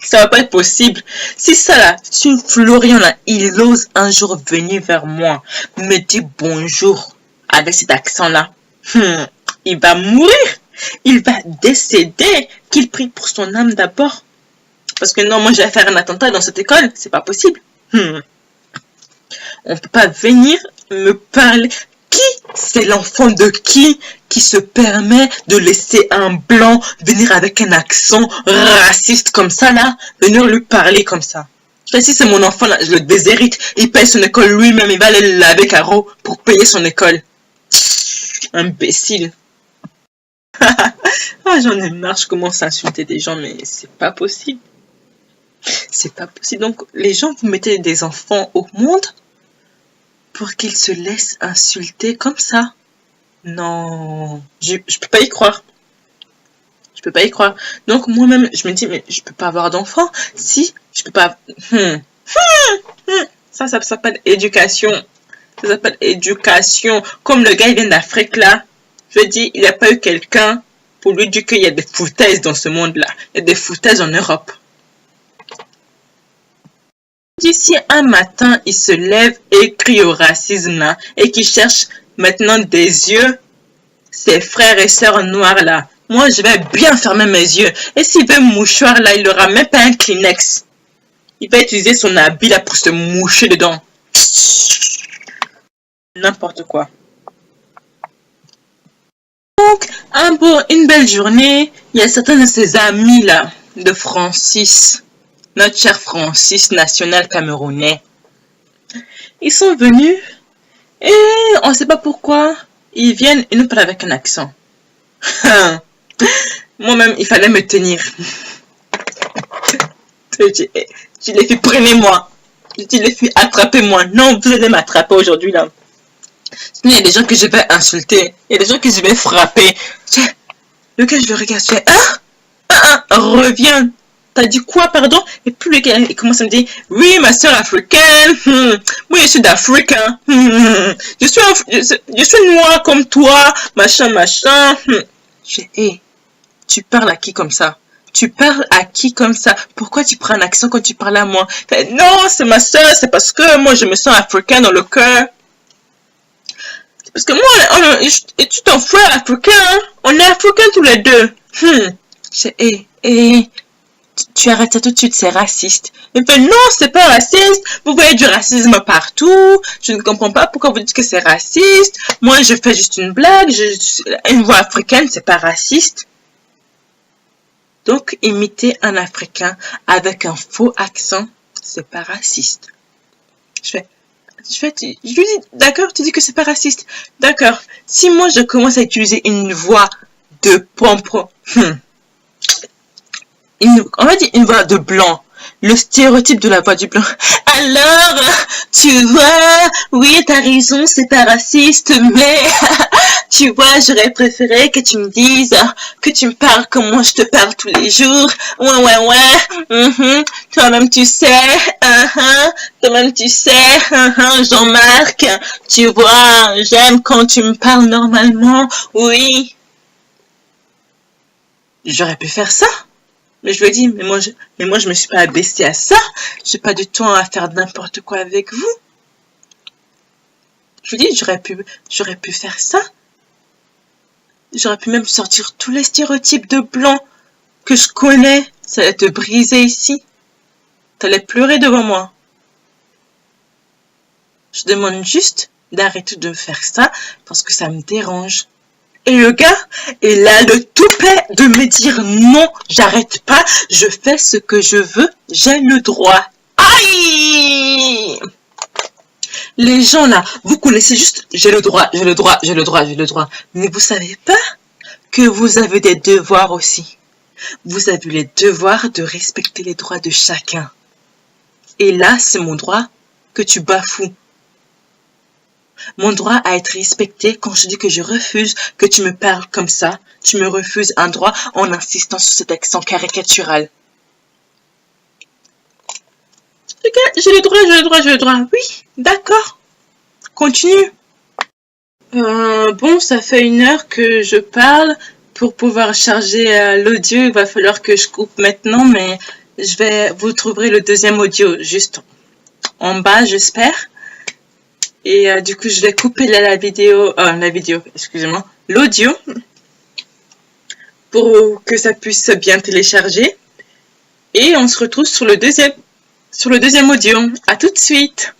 Ça va pas être possible. Si ça là, si Florian là, il ose un jour venir vers moi, me dire bonjour avec cet accent là, il va mourir, il va décéder, qu'il prie pour son âme d'abord. Parce que non, moi je vais faire un attentat dans cette école, c'est pas possible. On peut pas venir me parler. Qui c'est l'enfant de qui se permet de laisser un blanc venir avec un accent raciste comme ça là, venir lui parler comme ça. Si c'est mon enfant là, je le déshérite, il paye son école lui-même, il va aller laver carreau pour payer son école. Imbécile. J'en ai marre, je commence à insulter des gens, mais c'est pas possible. C'est pas possible. Donc les gens, vous mettez des enfants au monde pour qu'ils se laissent insulter comme ça. Non, je peux pas y croire. Je peux pas y croire. Donc moi-même, je me dis, mais je peux pas avoir d'enfant. Si, je peux pas... Ça s'appelle éducation. Ça s'appelle éducation. Comme le gars, il vient d'Afrique là. Je dis, il n'a pas eu quelqu'un pour lui dire qu'il y a des foutaises dans ce monde-là. Il y a des foutaises en Europe. Si un matin, il se lève et crie au racisme là, et qu'il cherche maintenant des yeux, ses frères et sœurs noirs là, moi je vais bien fermer mes yeux. Et s'il veut un mouchoir là, il n'aura même pas un Kleenex. Il va utiliser son habit là pour se moucher dedans. N'importe quoi. Donc, une belle journée, il y a certains de ses amis là, de Francis. Notre cher Francis, national camerounais. Ils sont venus et on ne sait pas pourquoi. Ils viennent et nous parlent avec un accent. Moi-même, il fallait me tenir. Je dis les filles, prenez-moi. Je dis les filles, attrapez-moi. Non, vous allez m'attraper aujourd'hui là. Sinon, il y a des gens que je vais insulter. Il y a des gens que je vais frapper. Le gars, je le regarde, je fais, reviens. T'as dit quoi, pardon? Et puis le gars, il commence à me dire, oui, ma soeur africaine, oui, je suis d'Afrique, je suis noire comme toi, machin. J'ai, tu parles à qui comme ça? Tu parles à qui comme ça? Pourquoi tu prends un accent quand tu parles à moi? Non, c'est ma soeur, c'est parce que moi, je me sens africain dans le cœur. Parce que moi, et tu t'en fous africain, on est africains tous les deux. J'ai, tu arrêtes ça tout de suite, c'est raciste. Il fait, non, c'est pas raciste. Vous voyez du racisme partout. Je ne comprends pas pourquoi vous dites que c'est raciste. Moi, je fais juste une blague. Une voix africaine, c'est pas raciste. Donc, imiter un Africain avec un faux accent, c'est pas raciste. Je lui dis, d'accord, tu dis que c'est pas raciste. D'accord. Si moi, je commence à utiliser une voix de pompon, on va dire une voix de blanc, le stéréotype de la voix du blanc. Alors, tu vois, oui, t'as raison, c'est pas raciste, mais tu vois, j'aurais préféré que tu me dises, que tu me parles comme moi je te parle tous les jours. Ouais, toi-même tu sais, toi-même tu sais, Jean-Marc, tu vois, j'aime quand tu me parles normalement, oui. J'aurais pu faire ça. Mais je lui ai dit, mais moi je me suis pas abaissée à ça. J'ai pas du temps à faire n'importe quoi avec vous. Je lui ai dit, j'aurais pu faire ça. J'aurais pu même sortir tous les stéréotypes de blanc que je connais, ça allait te briser ici. T'allais pleurer devant moi. Je demande juste d'arrêter de faire ça parce que ça me dérange. Et le gars, il a le toupet de me dire non, j'arrête pas, je fais ce que je veux, j'ai le droit. Aïe! Les gens là, vous connaissez juste j'ai le droit, j'ai le droit, j'ai le droit, j'ai le droit. Mais vous savez pas que vous avez des devoirs aussi. Vous avez les devoirs de respecter les droits de chacun. Et là, c'est mon droit que tu bafoues. Mon droit à être respecté quand je dis que je refuse que tu me parles comme ça. Tu me refuses un droit en insistant sur cet accent caricatural. J'ai le droit, j'ai le droit, j'ai le droit. Oui, d'accord. Continue. Bon, ça fait 1 heure que je parle. Pour pouvoir charger l'audio, il va falloir que je coupe maintenant, mais vous trouverez le deuxième audio juste en bas, j'espère. Et du coup, je vais couper excusez-moi, l'audio pour que ça puisse bien télécharger. Et on se retrouve sur le deuxième audio. À tout de suite.